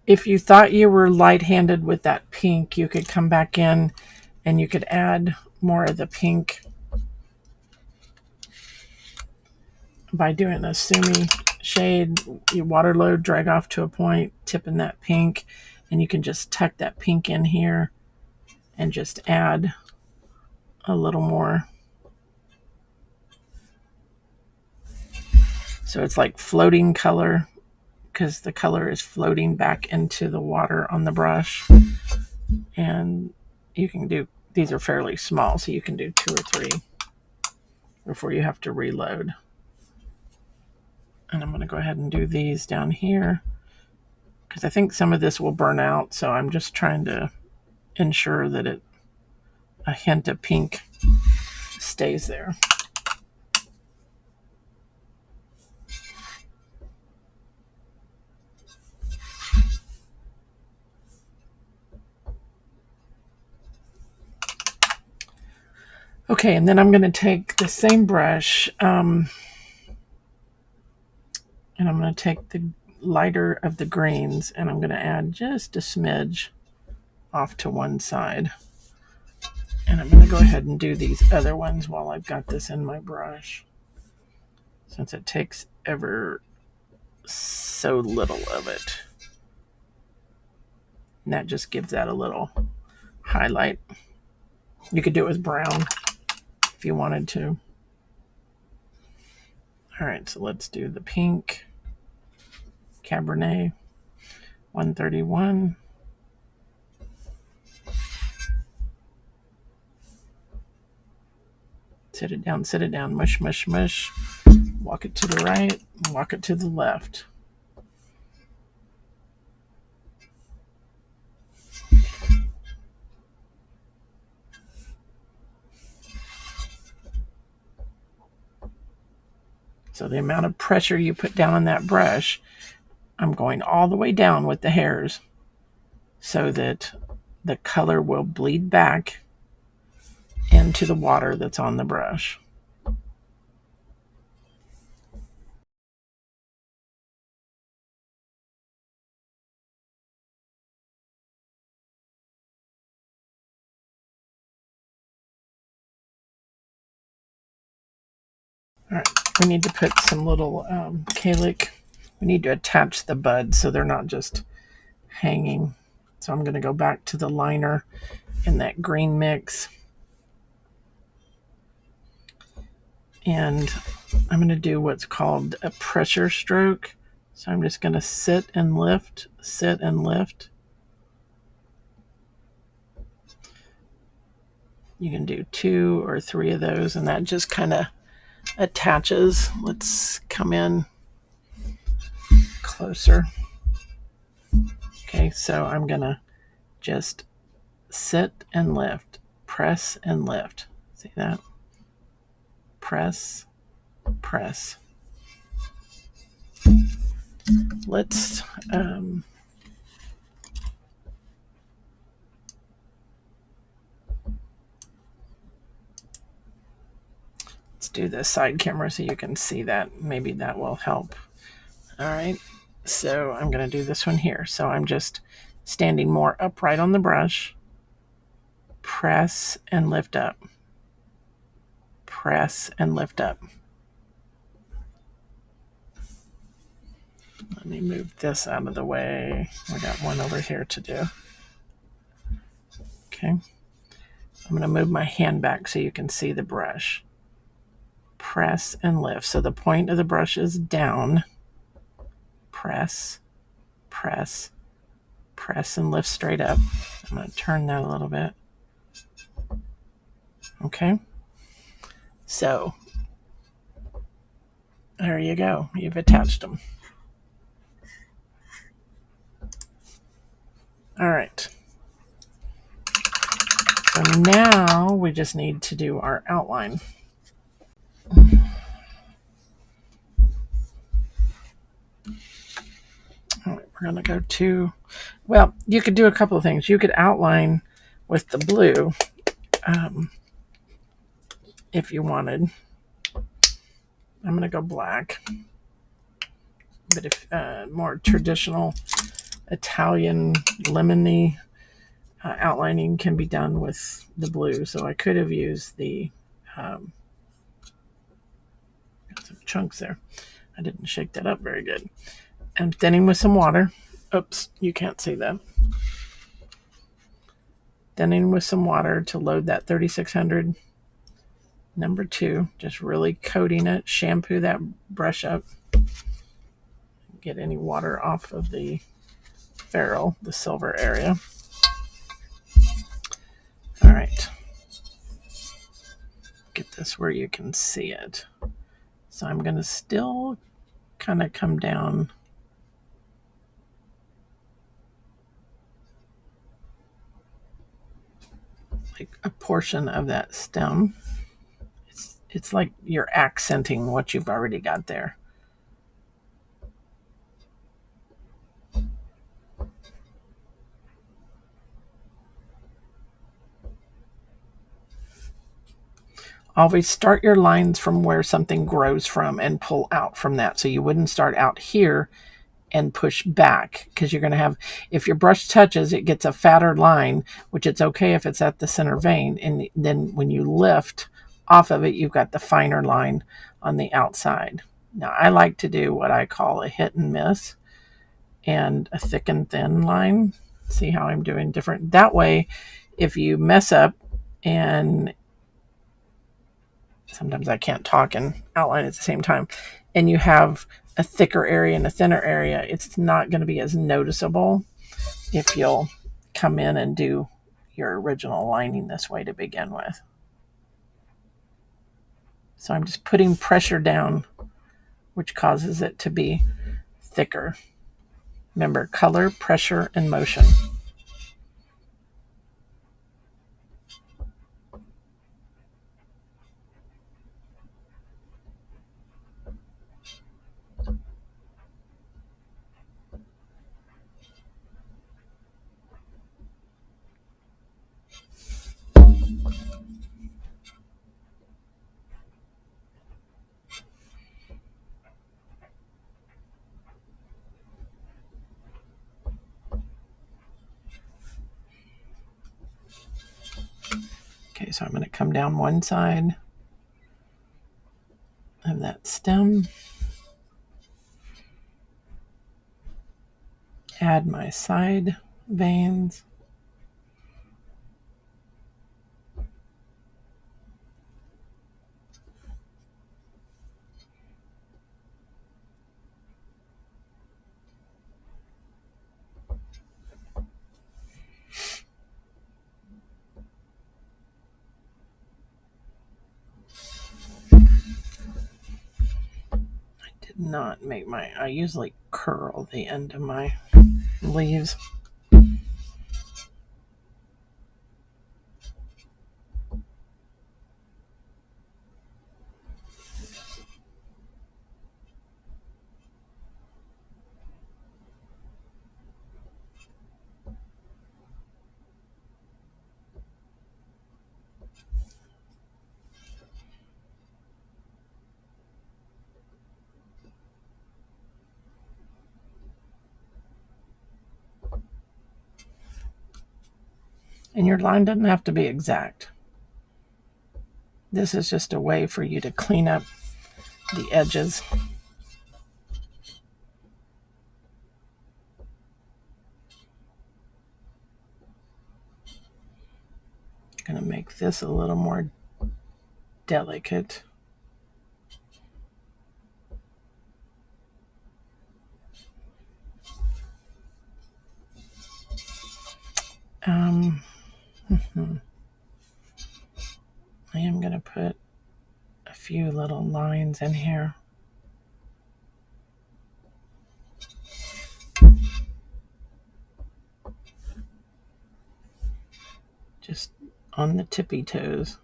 If you thought you were light-handed with that pink, you could come back in and you could add more of the pink by doing a sumi shade. You water load, drag off to a point, tip in that pink, and you can just tuck that pink in here and just add a little more. So it's like floating color because the color is floating back into the water on the brush. And you can do, these are fairly small, so you can do 2 or 3 before you have to reload. And I'm going to go ahead and do these down here because I think some of this will burn out. So I'm just trying to ensure that a hint of pink stays there. Okay, and then I'm going to take the same brush and I'm going to take the lighter of the greens and I'm going to add just a smidge off to one side. And I'm going to go ahead and do these other ones while I've got this in my brush, since it takes ever so little of it. And that just gives that a little highlight. You could do it with brown if you wanted to. All right, so let's do the pink Cabernet 131. Sit it down, mush, mush, mush. Walk it to the right, walk it to the left. So the amount of pressure you put down on that brush, I'm going all the way down with the hairs so that the color will bleed back into the water that's on the brush. All right, we need to put some little calyx. We need to attach the buds so they're not just hanging. So I'm going to go back to the liner in that green mix. And I'm going to do what's called a pressure stroke. So I'm just going to sit and lift, You can do 2 or 3 of those, and that just kind of attaches. Let's come in closer. Okay, so I'm going to just sit and lift, press and lift. See that? Press, press. Let's do the side camera so you can see that. Maybe that will help. All right, so I'm going to do this one here. So I'm just standing more upright on the brush. Press and lift up. Press and lift up. Let me move this out of the way. We got one over here to do. Okay. I'm going to move my hand back so you can see the brush. Press and lift. So the point of the brush is down. Press, press, press, and lift straight up. I'm going to turn that a little bit. Okay. So there you go. You've attached them. All right. So now we just need to do our outline. All right, we're going to go to, well, you could do a couple of things. You could outline with the blue if you wanted. I'm going to go black. But if more traditional Italian lemony outlining can be done with the blue. So I could have used the got some chunks there. I didn't shake that up very good. And thinning with some water. Oops, you can't see that. Thinning with some water to load that 3600 number 2. Just really coating it. Shampoo that brush up. Get any water off of the ferrule, the silver area. All right. Get this where you can see it. So I'm going to still kind of come down like a portion of that stem. It's like you're accenting what you've already got there. Always start your lines from where something grows from and pull out from that. So you wouldn't start out here and push back, because you're going to have, if your brush touches, it gets a fatter line, which it's okay if it's at the center vein. And then when you lift off of it, you've got the finer line on the outside. Now, I like to do what I call a hit and miss and a thick and thin line. See how I'm doing different? That way, if you mess up, and sometimes I can't talk and outline at the same time, and you have a thicker area and a thinner area, it's not going to be as noticeable if you'll come in and do your original lining this way to begin with. So I'm just putting pressure down, which causes it to be thicker. Remember, color, pressure, and motion. Okay, so I'm going to come down one side of that stem, add my side veins, not make I usually curl the end of my leaves. And your line doesn't have to be exact. This is just a way for you to clean up the edges. I'm going to make this a little more delicate. I am going to put a few little lines in here. Just on the tippy toes.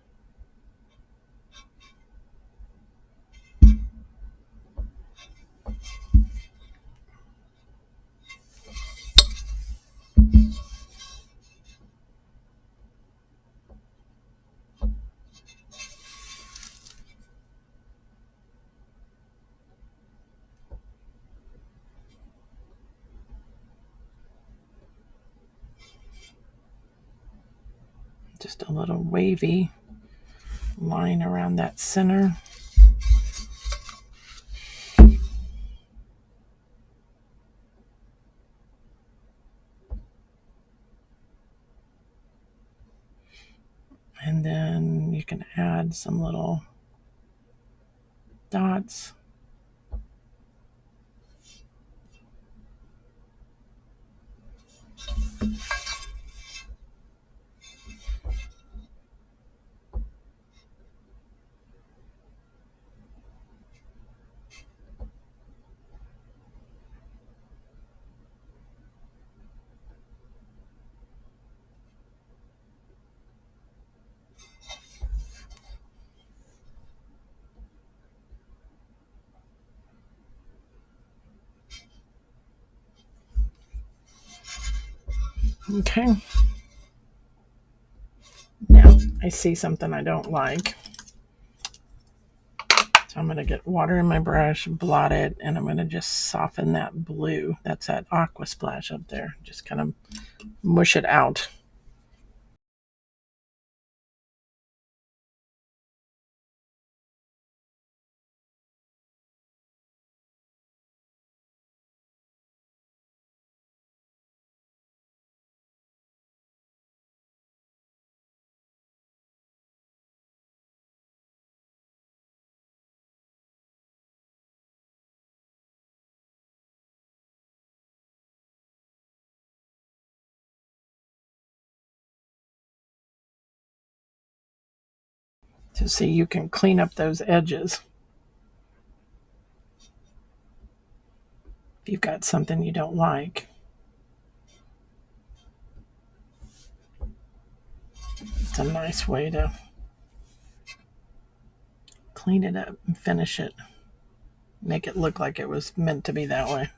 Just a little wavy line around that center. And then you can add some little dots. Okay. Now I see something I don't like. So I'm going to get water in my brush, blot it, and I'm going to just soften that blue. That's that aqua splash up there. Just kind of mush it out. To see you can clean up those edges. If you've got something you don't like. It's a nice way to clean it up and finish it. Make it look like it was meant to be that way.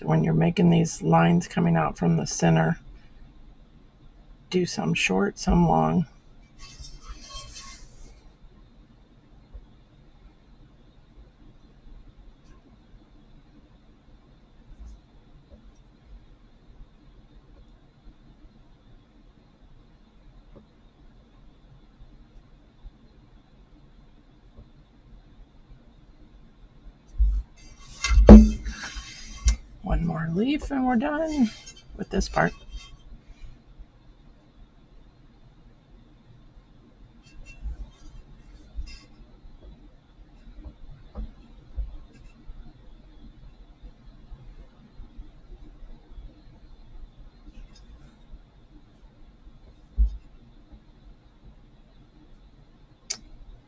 So when you're making these lines coming out from the center, do some short, some long. One more leaf and we're done with this part.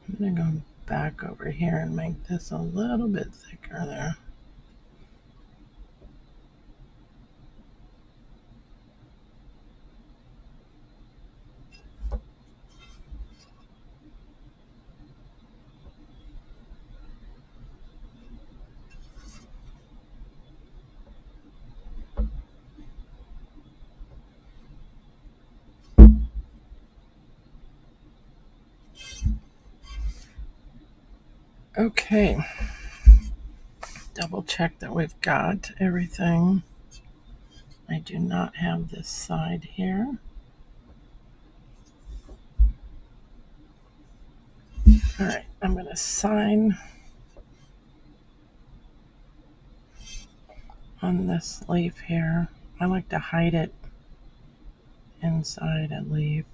I'm going to go back over here and make this a little bit thicker there. Okay, double check that we've got everything. I do not have this side here. All right, I'm going to sign on this leaf here. I like to hide it inside a leaf.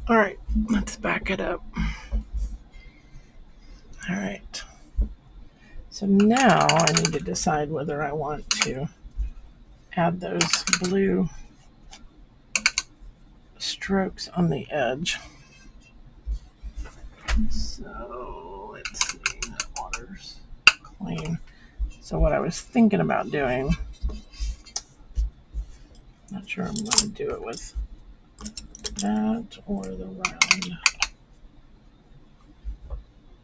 All right, let's back it up. All right. So now I need to decide whether I want to add those blue strokes on the edge. So let's see, that water's clean. So what I was thinking about doing, not sure I'm going to do it with that or the round.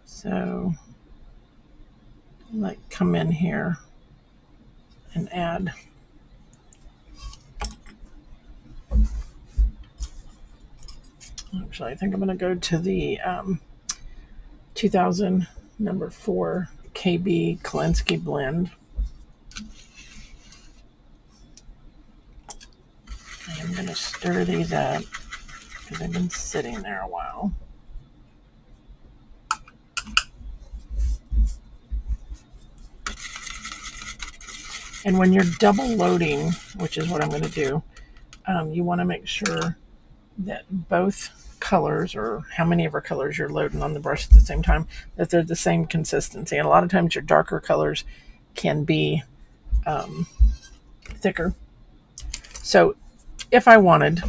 So like come in here and add. Actually, I think I'm going to go to the 2000 number 4 KB Kalinsky blend. I'm going to stir these up because they've been sitting there a while. And when you're double loading, which is what I'm going to do, you want to make sure that both colors, or how many of our colors you're loading on the brush at the same time, that they're the same consistency. And a lot of times your darker colors can be thicker. So if I wanted,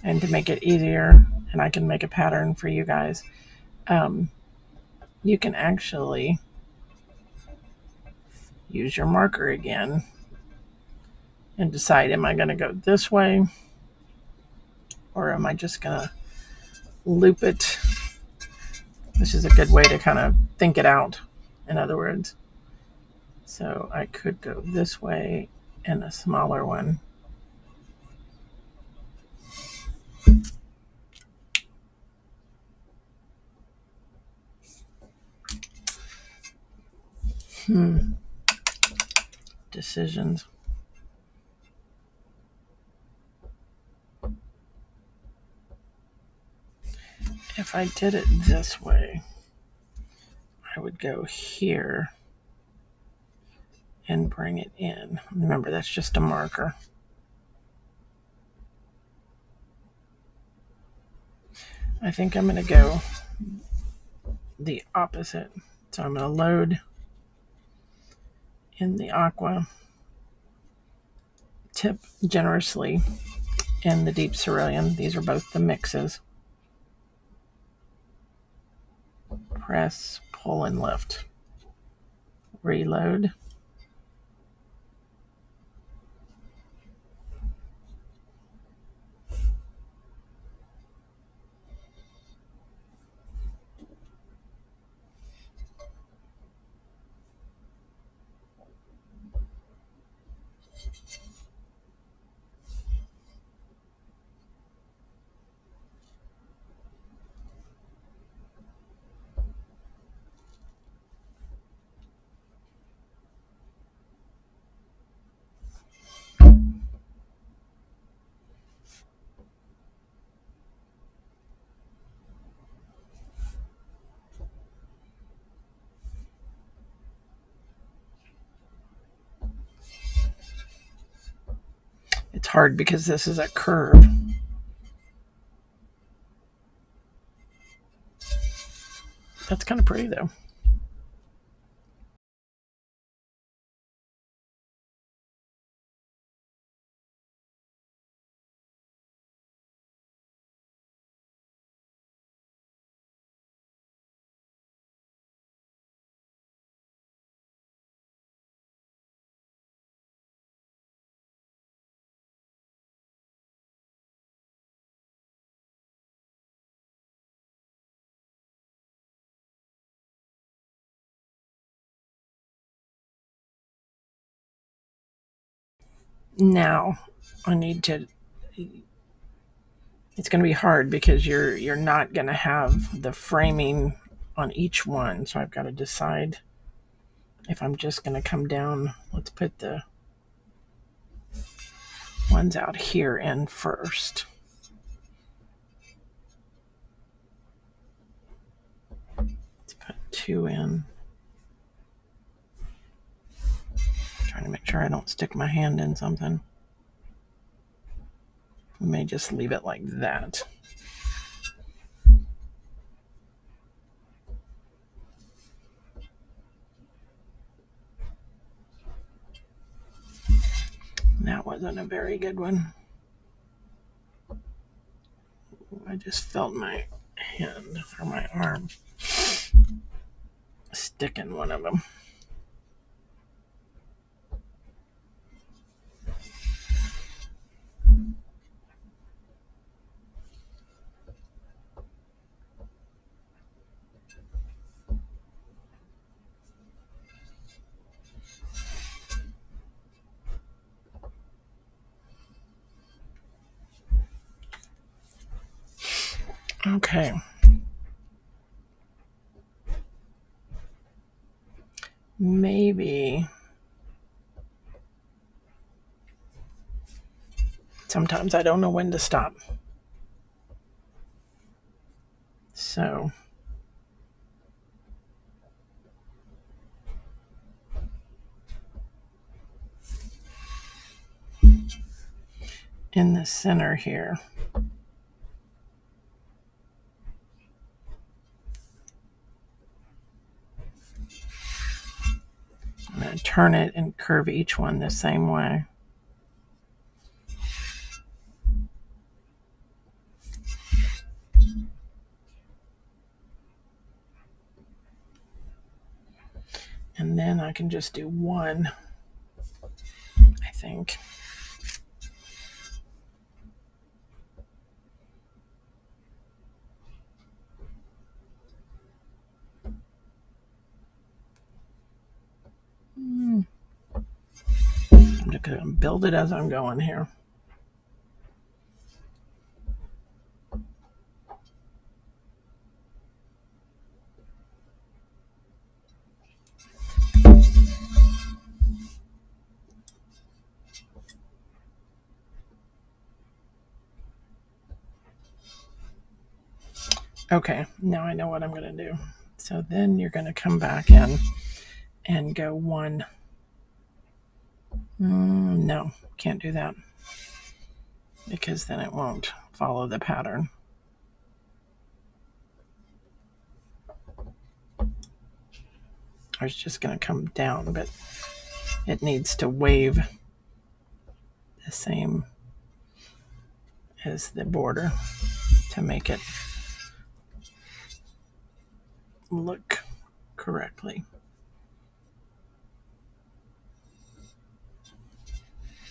and to make it easier, and I can make a pattern for you guys, you can actually use your marker again and decide, am I going to go this way, or am I just going to loop it? This is a good way to kind of think it out, in other words. So I could go this way and a smaller one. Decisions. If I did it this way, I would go here and bring it in. Remember, that's just a marker. I think I'm going to go the opposite. So I'm going to load in the aqua, tip generously in the deep cerulean. These are both the mixes. Press, pull, and lift. reload. It's hard because this is a curve. That's kind of pretty though. Now I need to, it's going to be hard because you're not going to have the framing on each one. So I've got to decide if I'm just going to come down. Let's put the ones out here in first. Let's put 2 in. Trying to make sure I don't stick my hand in something. We may just leave it like that. That wasn't a very good one. I just felt my hand or my arm stick in one of them. Okay. Maybe sometimes I don't know when to stop. So in the center here, I'm going to turn it and curve each one the same way. And then I can just do one, I think. I'm just going to build it as I'm going here. Okay, now I know what I'm going to do. So then you're going to come back in and go one. No, can't do that because then it won't follow the pattern. I was just going to come down, but it needs to wave the same as the border to make it look correctly.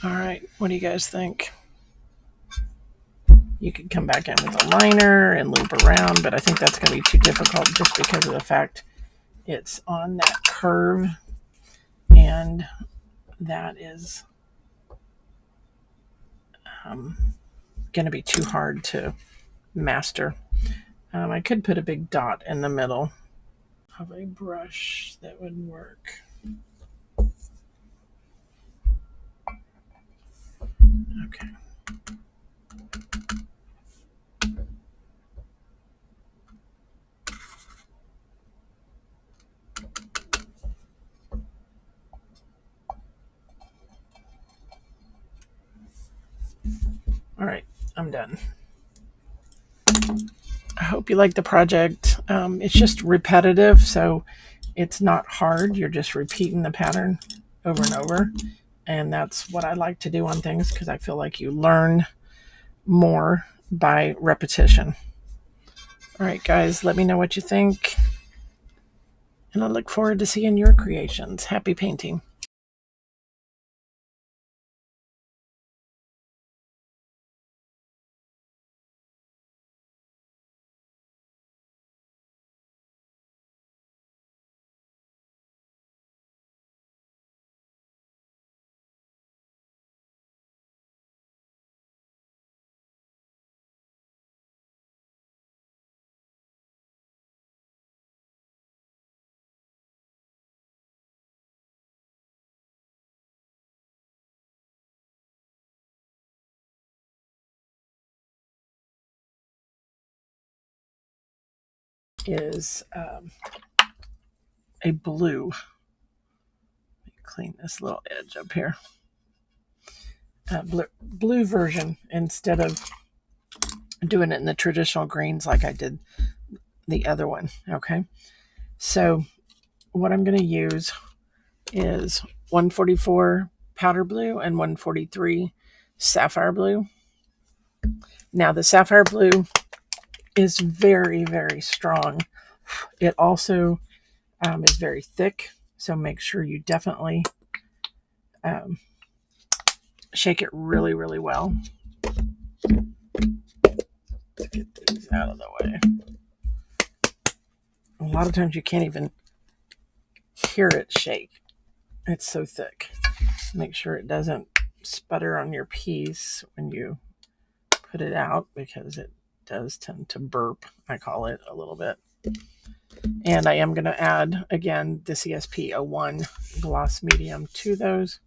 All right, what do you guys think? You could come back in with a liner and loop around, but I think that's going to be too difficult just because of the fact it's on that curve, and that is going to be too hard to master. I could put a big dot in the middle of a brush that would work. Okay. All right, I'm done. I hope you like the project. It's just repetitive, so it's not hard. You're just repeating the pattern over and over. And that's what I like to do on things because I feel like you learn more by repetition. All right, guys, let me know what you think. And I look forward to seeing your creations. Happy painting. Is a blue. Let me clean this little edge up here. Blue version instead of doing it in the traditional greens like I did the other one. Okay. So what I'm going to use is 144 powder blue and 143 sapphire blue. Now the sapphire blue is very, very strong. It also is very thick. So make sure you definitely shake it really, really well. Let's get these out of the way. A lot of times you can't even hear it shake. It's so thick. Make sure it doesn't sputter on your piece when you put it out because it does tend to burp, I call it, a little bit. And I am going to add, again, the CSP 01 gloss medium to those.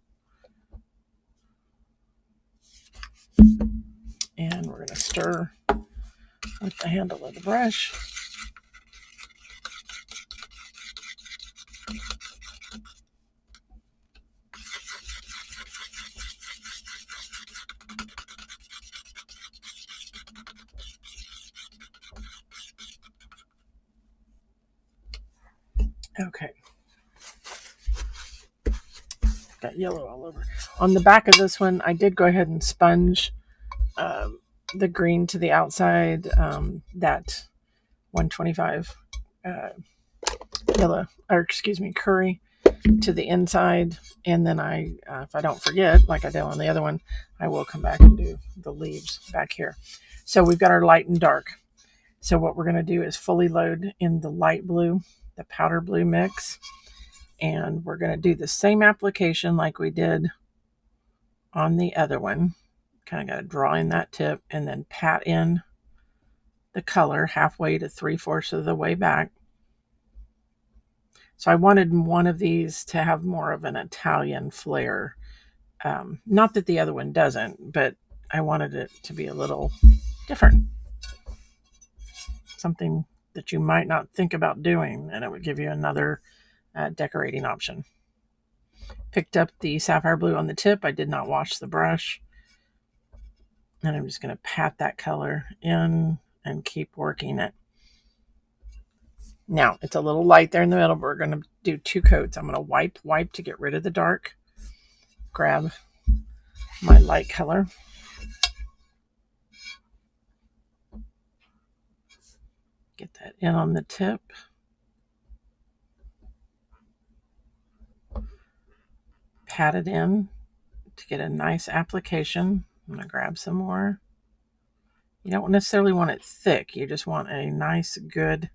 And we're going to stir with the handle of the brush. Okay. Got yellow all over. On the back of this one, I did go ahead and sponge the green to the outside, that 125 yellow, or excuse me, curry to the inside. And then if I don't forget, like I did on the other one, I will come back and do the leaves back here. So we've got our light and dark. So what we're going to do is fully load in the light blue, the powder blue mix. And we're going to do the same application like we did on the other one. Kind of got to draw in that tip and then pat in the color halfway to 3/4 of the way back. So I wanted one of these to have more of an Italian flair. Not that the other one doesn't, but I wanted it to be a little different. Something that you might not think about doing, and it would give you another decorating option. Picked up the sapphire blue on the tip. I did not wash the brush. And I'm just going to pat that color in and keep working it. Now, it's a little light there in the middle, but we're going to do 2 coats. I'm going to wipe to get rid of the dark. Grab my light color. Get that in on the tip. Pat it in to get a nice application. I'm going to grab some more. You don't necessarily want it thick. You just want a nice, good,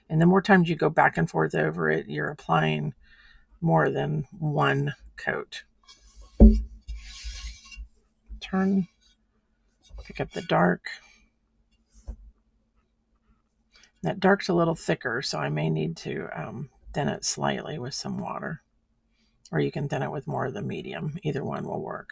and the more times you go back and forth over it, you're applying more than one coat. Turn, pick up the dark. That dark's a little thicker, so I may need to thin it slightly with some water. Or you can thin it with more of the medium. Either one will work.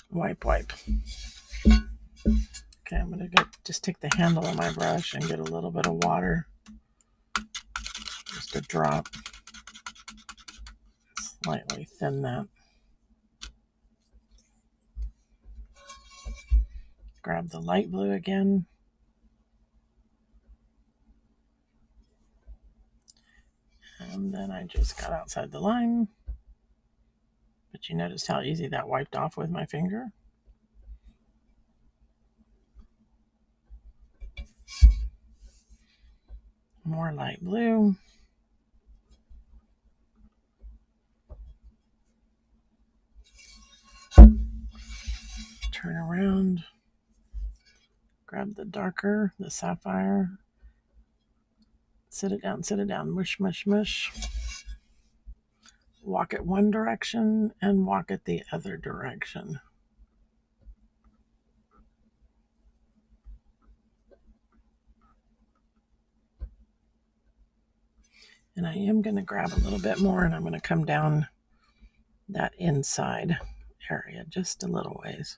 Wipe. Okay, I'm going to just take the handle of my brush and get a little bit of water. Just a drop. Slightly thin that. Grab the light blue again. And then I just got outside the line. But you noticed how easy that wiped off with my finger? More light blue. Turn around. Grab the darker, the sapphire. Sit it down. Mush. Walk it one direction and walk it the other direction. And I am going to grab a little bit more, and I'm going to come down that inside area just a little ways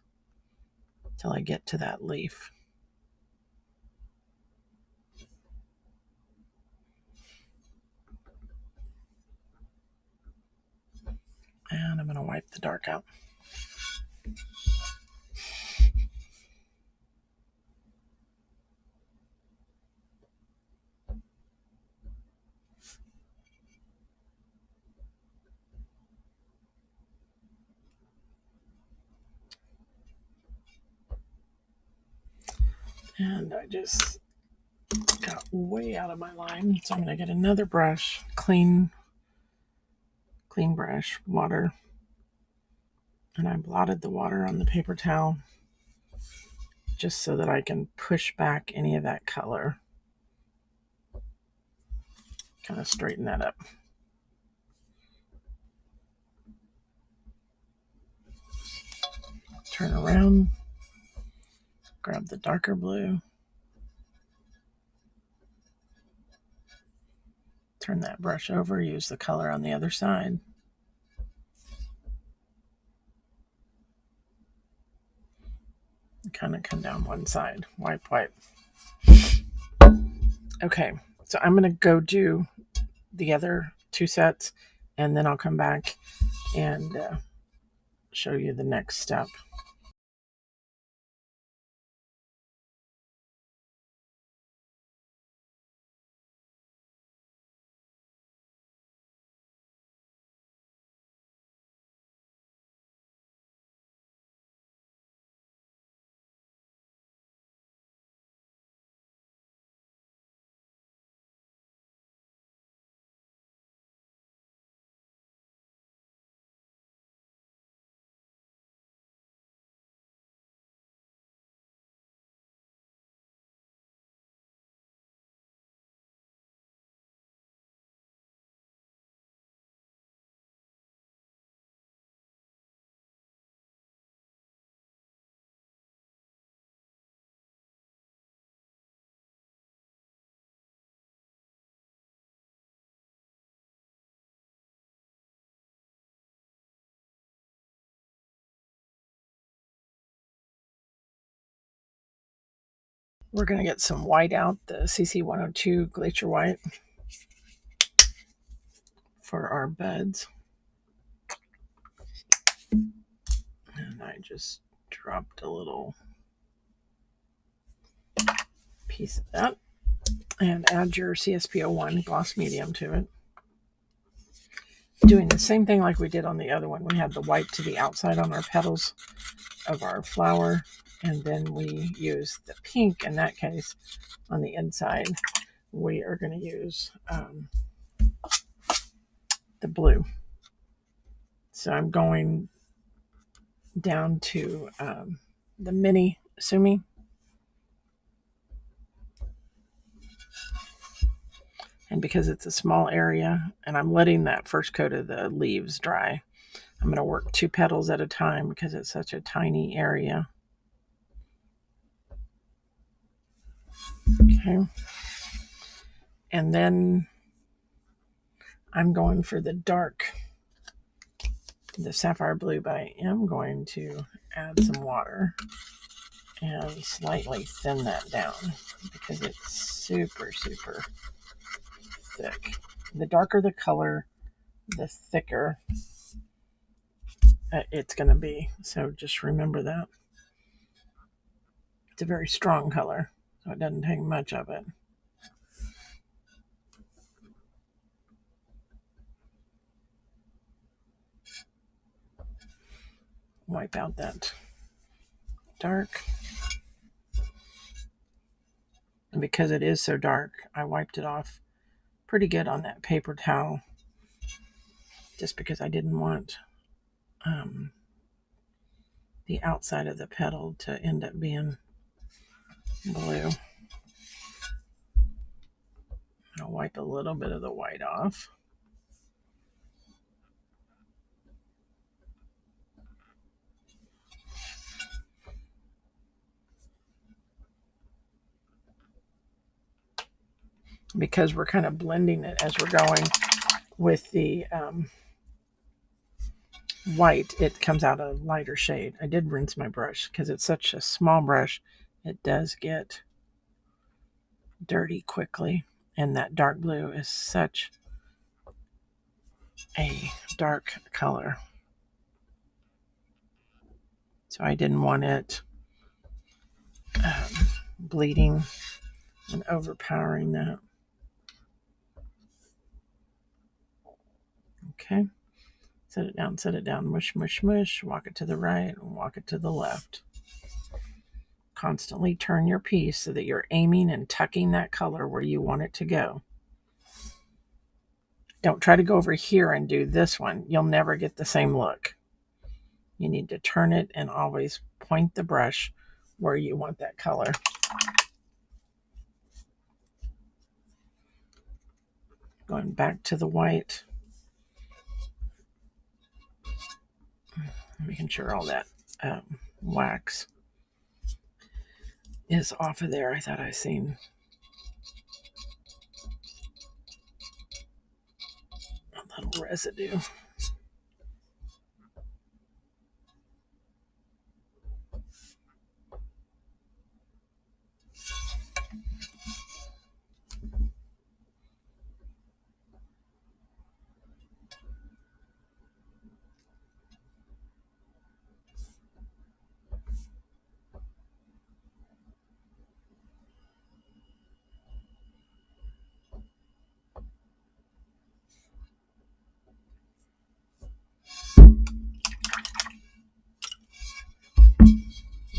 till I get to that leaf. And I'm going to wipe the dark out. And I just got way out of my line, so I'm going to get another brush, clean brush, water, and I blotted the water on the paper towel just so that I can push back any of that color. Kind of straighten that up. Turn around, grab the darker blue, turn that brush over, use the color on the other side. Kind of come down one side, wipe. Okay, so I'm going to go do the other two sets, and then I'll come back and show you the next step. We're going to get some white out, the CC102 Glacier White, for our buds. And I just dropped a little piece of that. And add your CSP01 gloss medium to it. doing the same thing like we did on the other one. We had the white to the outside on our petals of our flower, and then we use the pink in that case on the inside. We are going to use the blue. So I'm going down to the mini Sumi. And because it's a small area and I'm letting that first coat of the leaves dry, I'm going to work 2 petals at a time because it's such a tiny area. Okay. And then I'm going for the dark, the sapphire blue, but I am going to add some water and slightly thin that down because it's super, super thick. The darker the color, the thicker it's going to be. So just remember that. It's a very strong color, so it doesn't take much of it. Wipe out that dark. And because it is so dark, I wiped it off pretty good on that paper towel just because I didn't want the outside of the petal to end up being blue. I'll wipe a little bit of the white off. Because we're kind of blending it as we're going with the white, it comes out a lighter shade. I did rinse my brush because it's such a small brush. It does get dirty quickly. And that dark blue is such a dark color. So I didn't want it bleeding and overpowering that. Okay. Set it down, mush, mush, mush. Walk it to the right and walk it to the left. Constantly turn your piece so that you're aiming and tucking that color where you want it to go. Don't try to go over here and do this one. You'll never get the same look. You need to turn it and always point the brush where you want that color. Going back to the white. Making sure all that wax is off of there. I thought I seen a little residue.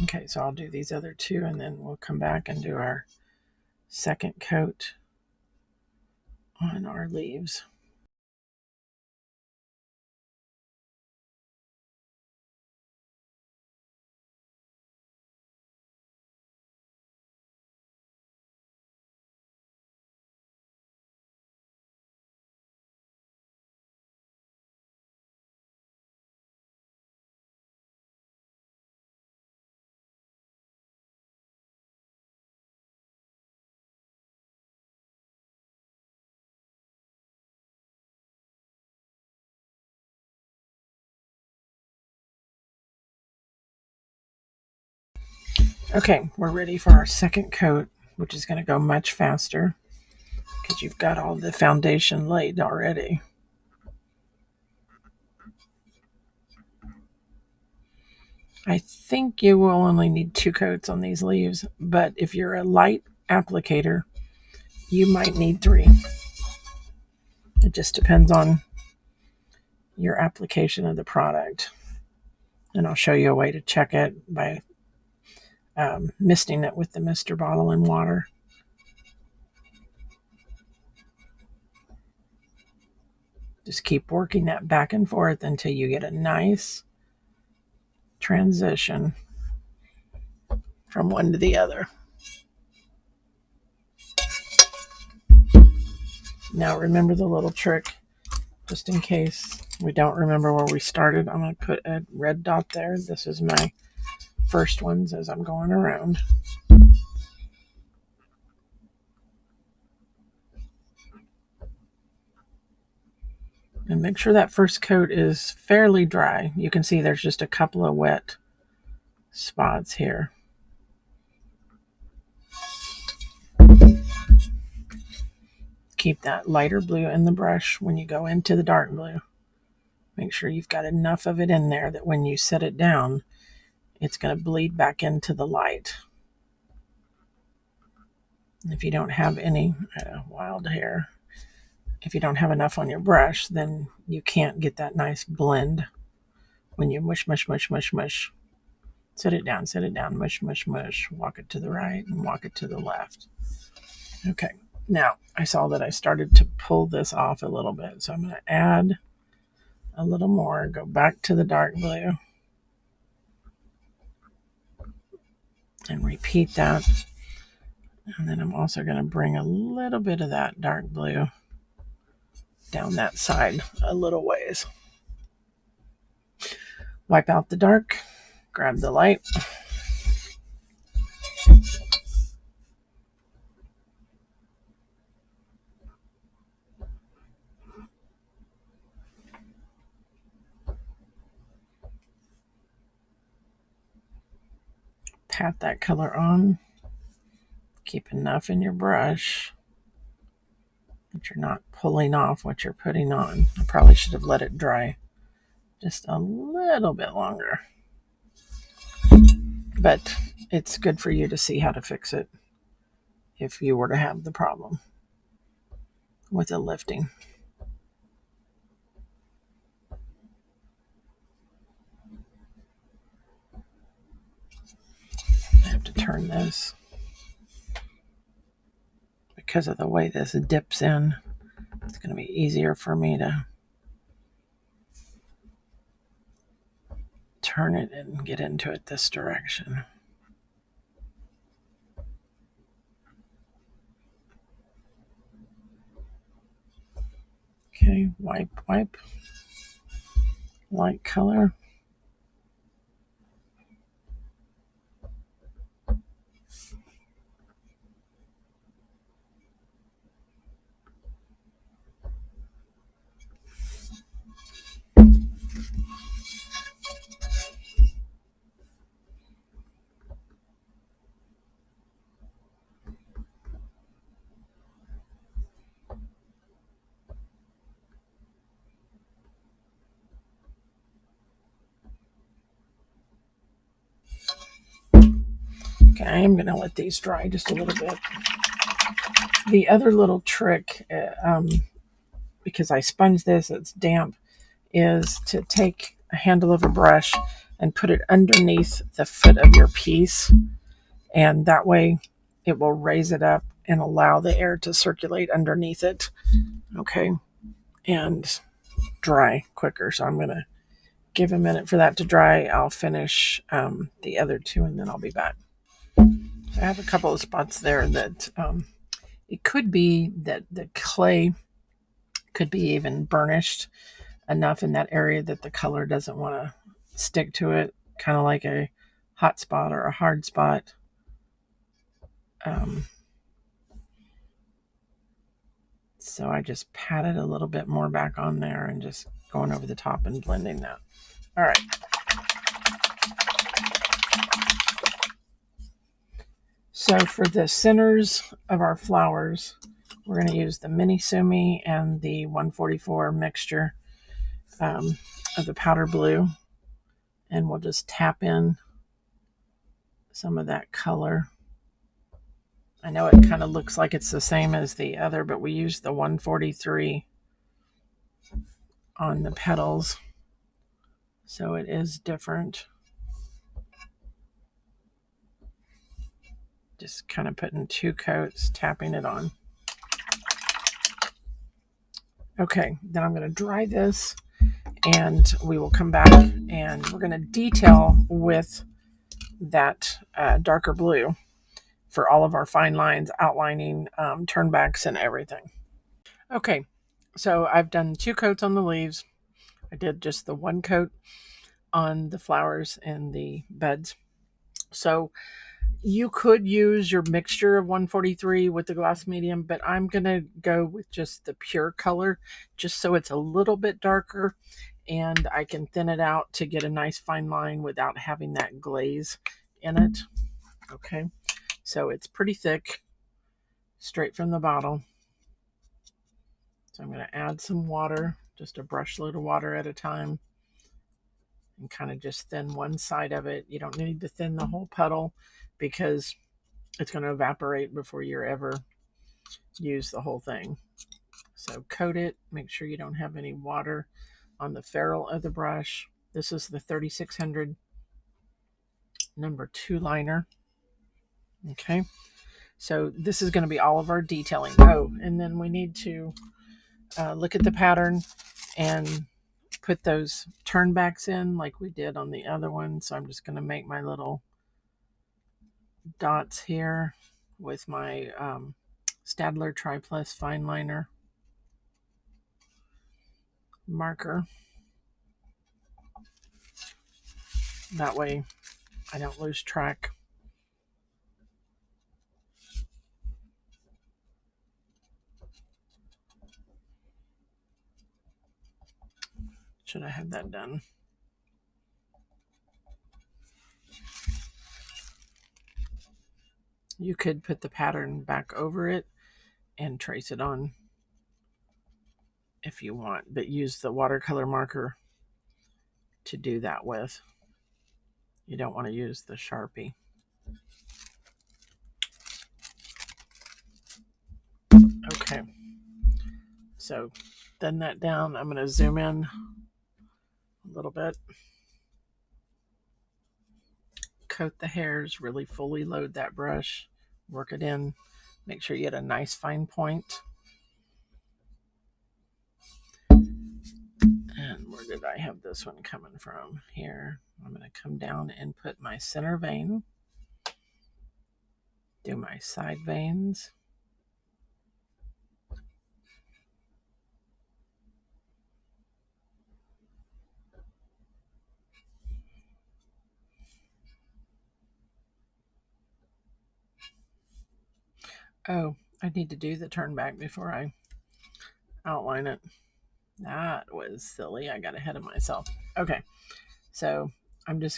Okay, so I'll do these other 2 and then we'll come back and do our second coat on our leaves. Okay, we're ready for our second coat, which is going to go much faster because you've got all the foundation laid already. I think you will only need 2 coats on these leaves, but if you're a light applicator, you might need 3. It just depends on your application of the product. And I'll show you a way to check it by misting it with the mister bottle in water. Just keep working that back and forth until you get a nice transition from one to the other. Now remember the little trick, just in case we don't remember where we started. I'm going to put a red dot there. This is my first ones as I'm going around. And make sure that first coat is fairly dry. You can see there's just a couple of wet spots here. Keep that lighter blue in the brush when you go into the dark blue. Make sure you've got enough of it in there that when you set it down, it's going to bleed back into the light. If you don't have any wild hair, if you don't have enough on your brush, then you can't get that nice blend when you mush, mush, mush, mush, mush. Set it down, mush, mush, mush. Walk it to the right and walk it to the left. Okay, now I saw that I started to pull this off a little bit, so I'm going to add a little more, go back to the dark blue, and repeat that. And then I'm also going to bring a little bit of that dark blue down that side a little ways. Wipe out the dark, grab the light. Pat that color on. Keep enough in your brush that you're not pulling off what you're putting on. I probably should have let it dry just a little bit longer. But it's good for you to see how to fix it if you were to have the problem with it lifting. I have to turn this because of the way this dips in. It's going to be easier for me to turn it and get into it this direction. Okay, wipe, light color. Okay, I am going to let these dry just a little bit. The other little trick, because I sponged this, it's damp, is to take a handle of a brush and put it underneath the foot of your piece. And that way it will raise it up and allow the air to circulate underneath it. Okay, and dry quicker. So I'm going to give a minute for that to dry. I'll finish the other two and then I'll be back. I have a couple of spots there that it could be that the clay could be even burnished enough in that area that the color doesn't want to stick to it, kind of like a hot spot or a hard spot. So I just patted a little bit more back on there and just going over the top and blending that. All right. So for the centers of our flowers, we're going to use the Mini Sumi and the 144 mixture of the powder blue. And we'll just tap in some of that color. I know it kind of looks like it's the same as the other, but we used the 143 on the petals. So it is different. Just kind of putting 2 coats, tapping it on. Okay, then I'm going to dry this and we will come back and we're going to detail with that darker blue for all of our fine lines, outlining, turnbacks and everything. Okay, so I've done 2 coats on the leaves. I did just the 1 coat on the flowers and the buds. So you could use your mixture of 143 with the gloss medium, but I'm going to go with just the pure color, just so it's a little bit darker and I can thin it out to get a nice fine line without having that glaze in it. Okay, so it's pretty thick, straight from the bottle. So I'm going to add some water, just a brush load of water at a time, and kind of just thin one side of it. You don't need to thin the whole petal because it's going to evaporate before you ever use the whole thing. So coat it, make sure you don't have any water on the ferrule of the brush. This is the 3600 number 2 liner. Okay, so this is going to be all of our detailing. Oh, and then we need to look at the pattern and put those turnbacks in like we did on the other one. So I'm just going to make my little dots here with my Stadler Tri-Plus fine liner marker. That way I don't lose track. Should I have that done? You could put the pattern back over it and trace it on if you want, but use the watercolor marker to do that with. You don't want to use the Sharpie. Okay, so thin that down. I'm going to zoom in a little bit. Coat the hairs, really fully load that brush, work it in, make sure you get a nice fine point. And where did I have this one coming from? Here. I'm going to come down and put my center vein, do my side veins. Oh, I need to do the turn back before I outline it. That was silly. I got ahead of myself. Okay, so I'm going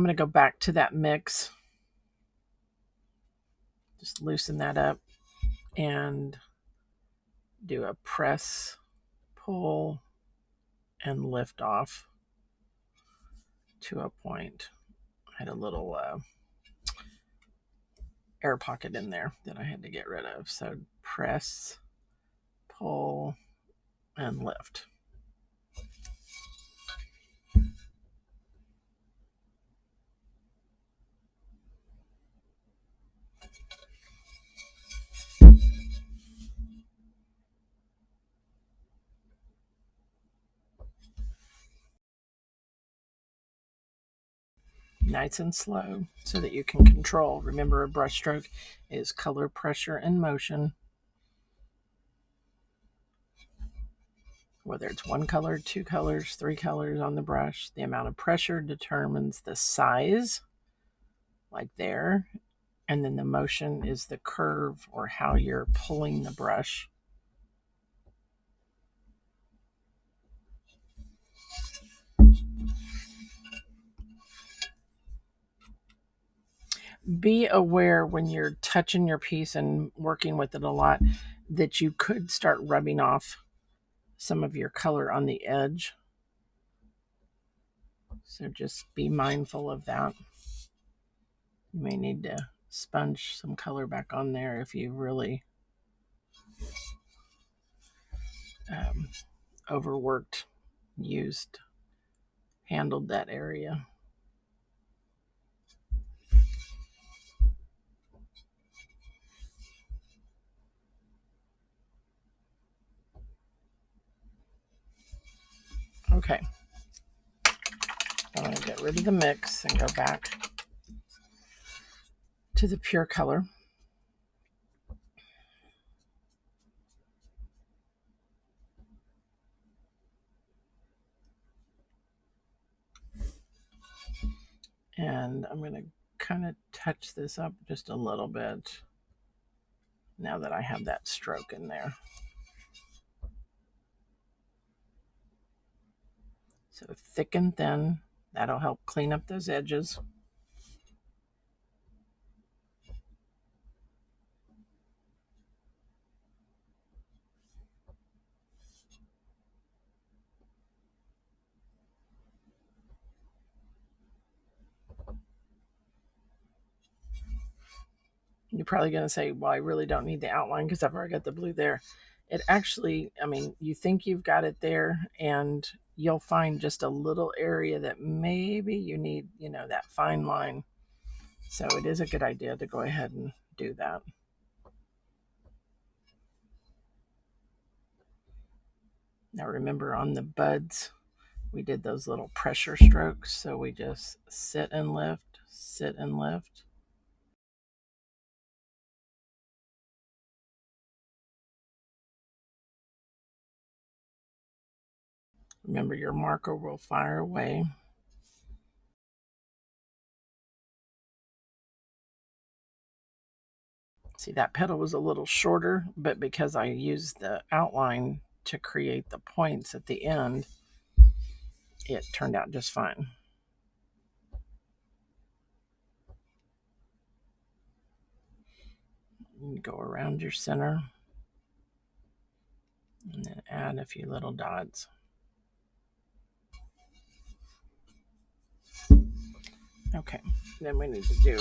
to go back to that mix. Just loosen that up and do a press, pull, and lift off to a point. I had a little air pocket in there that I had to get rid of. So press, pull, and lift. Nice and slow so that you can control. Remember, a brush stroke is color, pressure, and motion. Whether it's 1 color, 2 colors, 3 colors on the brush, the amount of pressure determines the size, like there, and then the motion is the curve or how you're pulling the brush. Be aware when you're touching your piece and working with it a lot that you could start rubbing off some of your color on the edge. So just be mindful of that. You may need to sponge some color back on there if you really overworked, handled that area. Okay. I'm going to get rid of the mix and go back to the pure color. And I'm going to kind of touch this up just a little bit now that I have that stroke in there. So thick and thin, that'll help clean up those edges. You're probably going to say, well, I really don't need the outline because I've already got the blue there. It actually, I mean, you think you've got it there, and you'll find just a little area that maybe you need, that fine line. So it is a good idea to go ahead and do that. Now remember, on the buds, we did those little pressure strokes. So we just sit and lift, sit and lift. Remember, your marker will fire away. See, that petal was a little shorter, but because I used the outline to create the points at the end, it turned out just fine. You go around your center and then add a few little dots. Okay, then we need to do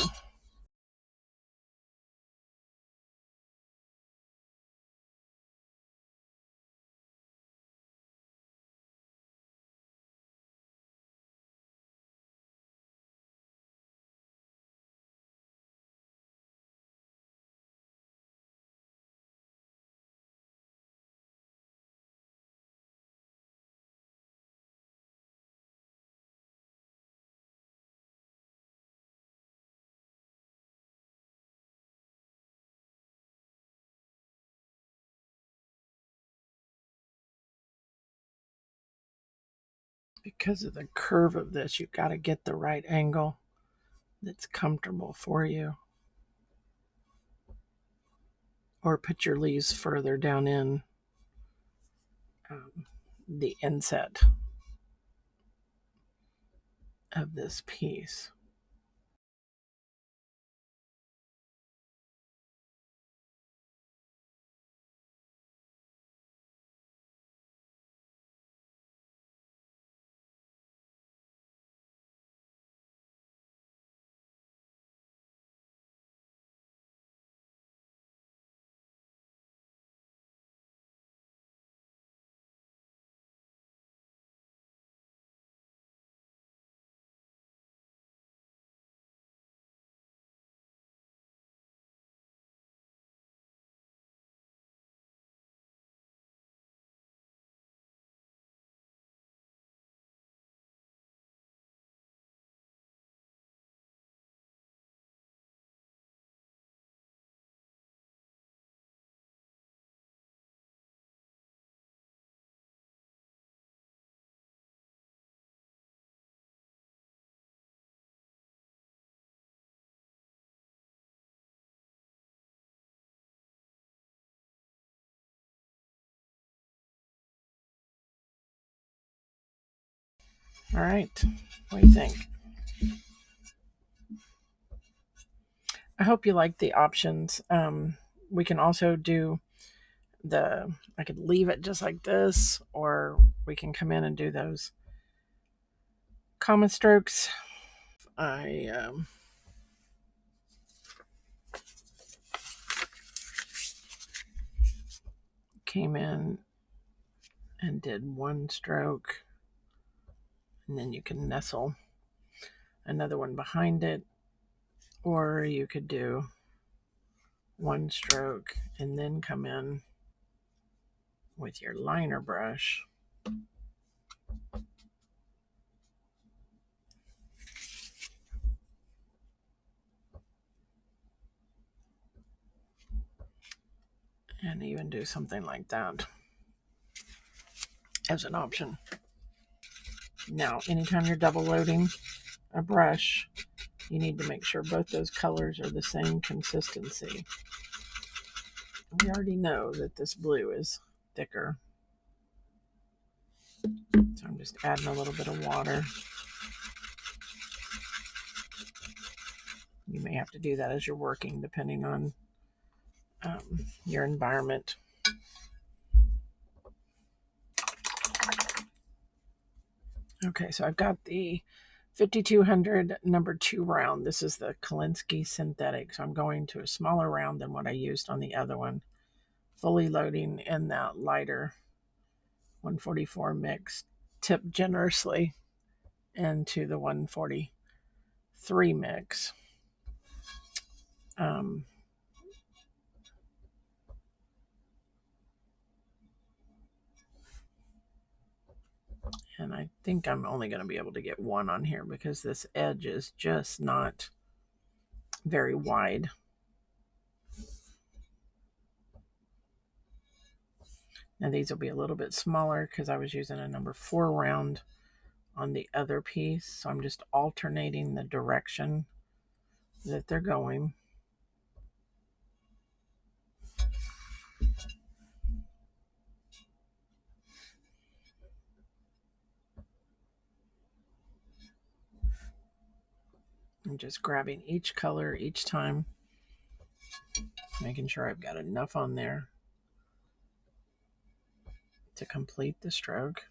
because of the curve of this, you've got to get the right angle that's comfortable for you. Or put your leaves further down in the inset of this piece. All right, what do you think? I hope you like the options. We can also do I could leave it just like this, or we can come in and do those common strokes. I came in and did one stroke, and then you can nestle another one behind it, or you could do one stroke and then come in with your liner brush and even do something like that as an option. Now, anytime you're double loading a brush, you need to make sure both those colors are the same consistency. We already know that this blue is thicker, so I'm just adding a little bit of water. You may have to do that as you're working, depending on your environment. Okay, so I've got the 5200 number 2 round. This is the Kolinsky synthetic, so I'm going to a smaller round than what I used on the other one. Fully loading in that lighter 144 mix, tip generously into the 143 mix. And I think I'm only going to be able to get one on here because this edge is just not very wide. Now these will be a little bit smaller because I was using a number 4 round on the other piece. So I'm just alternating the direction that they're going. I'm just grabbing each color each time, making sure I've got enough on there to complete the stroke.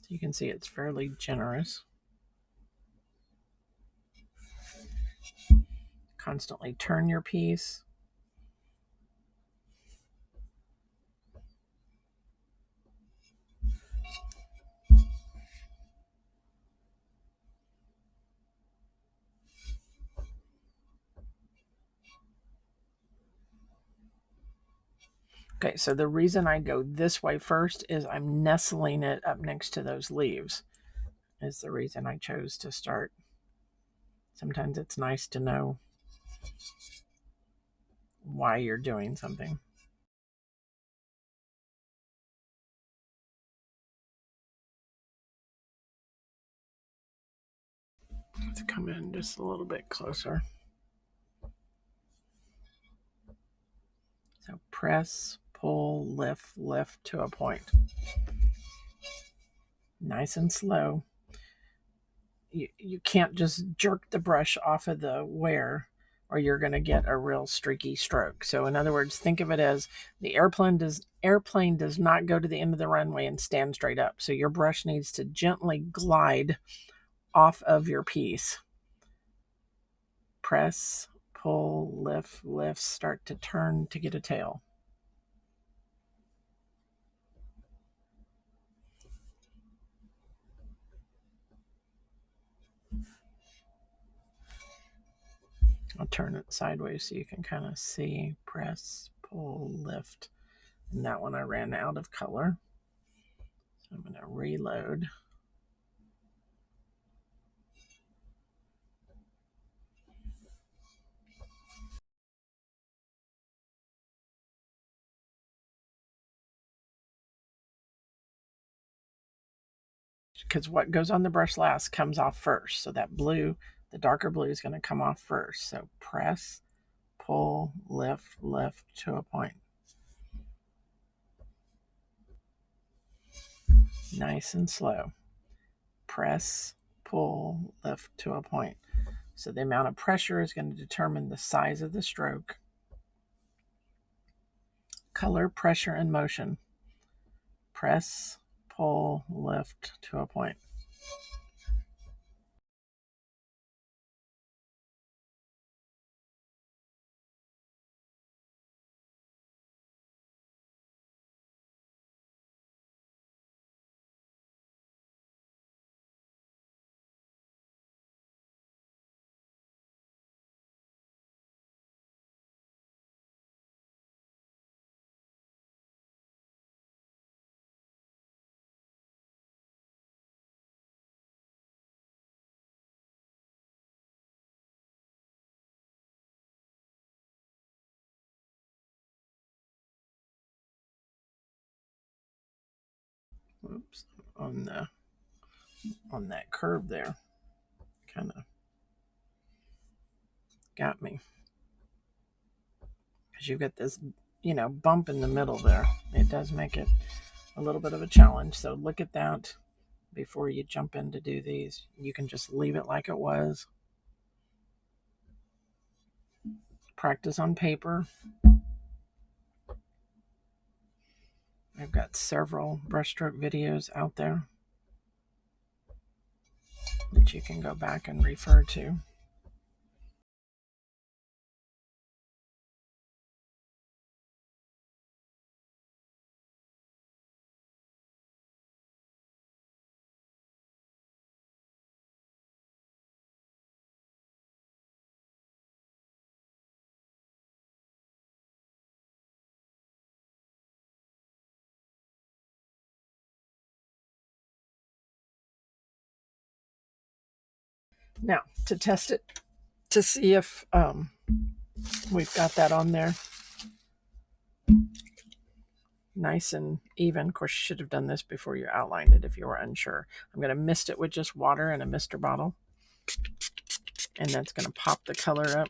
So you can see it's fairly generous. Constantly turn your piece. Okay, so the reason I go this way first is I'm nestling it up next to those leaves, is the reason I chose to start. Sometimes it's nice to know why you're doing something. Let's come in just a little bit closer. So press, pull, lift, lift to a point. Nice and slow. You can't just jerk the brush off of the wear or you're going to get a real streaky stroke. So in other words, think of it as the airplane does not go to the end of the runway and stand straight up. So your brush needs to gently glide off of your piece. Press, pull, lift, lift, start to turn to get a tail. I'll turn it sideways so you can kind of see. Press, pull, lift. And that one I ran out of color. So I'm going to reload. Because what goes on the brush last comes off first. So that blue, the darker blue is going to come off first. So press, pull, lift, lift to a point. Nice and slow. Press, pull, lift to a point. So the amount of pressure is going to determine the size of the stroke. Color, pressure, and motion. Press, pull, lift to a point. Oops, on that curve there. Kind of got me. Because you've got this, bump in the middle there. It does make it a little bit of a challenge. So look at that before you jump in to do these. You can just leave it like it was. Practice on paper. I've got several brushstroke videos out there that you can go back and refer to. Now, to test it, to see if we've got that on there nice and even. Of course, you should have done this before you outlined it if you were unsure. I'm going to mist it with just water in a mister bottle. And that's going to pop the color up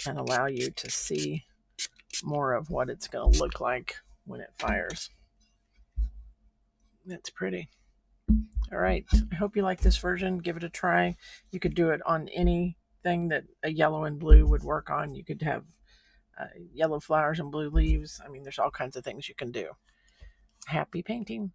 and allow you to see more of what it's going to look like when it fires. It's pretty. All right. I hope you like this version. Give it a try. You could do it on anything that a yellow and blue would work on. You could have yellow flowers and blue leaves. I mean, there's all kinds of things you can do. Happy painting.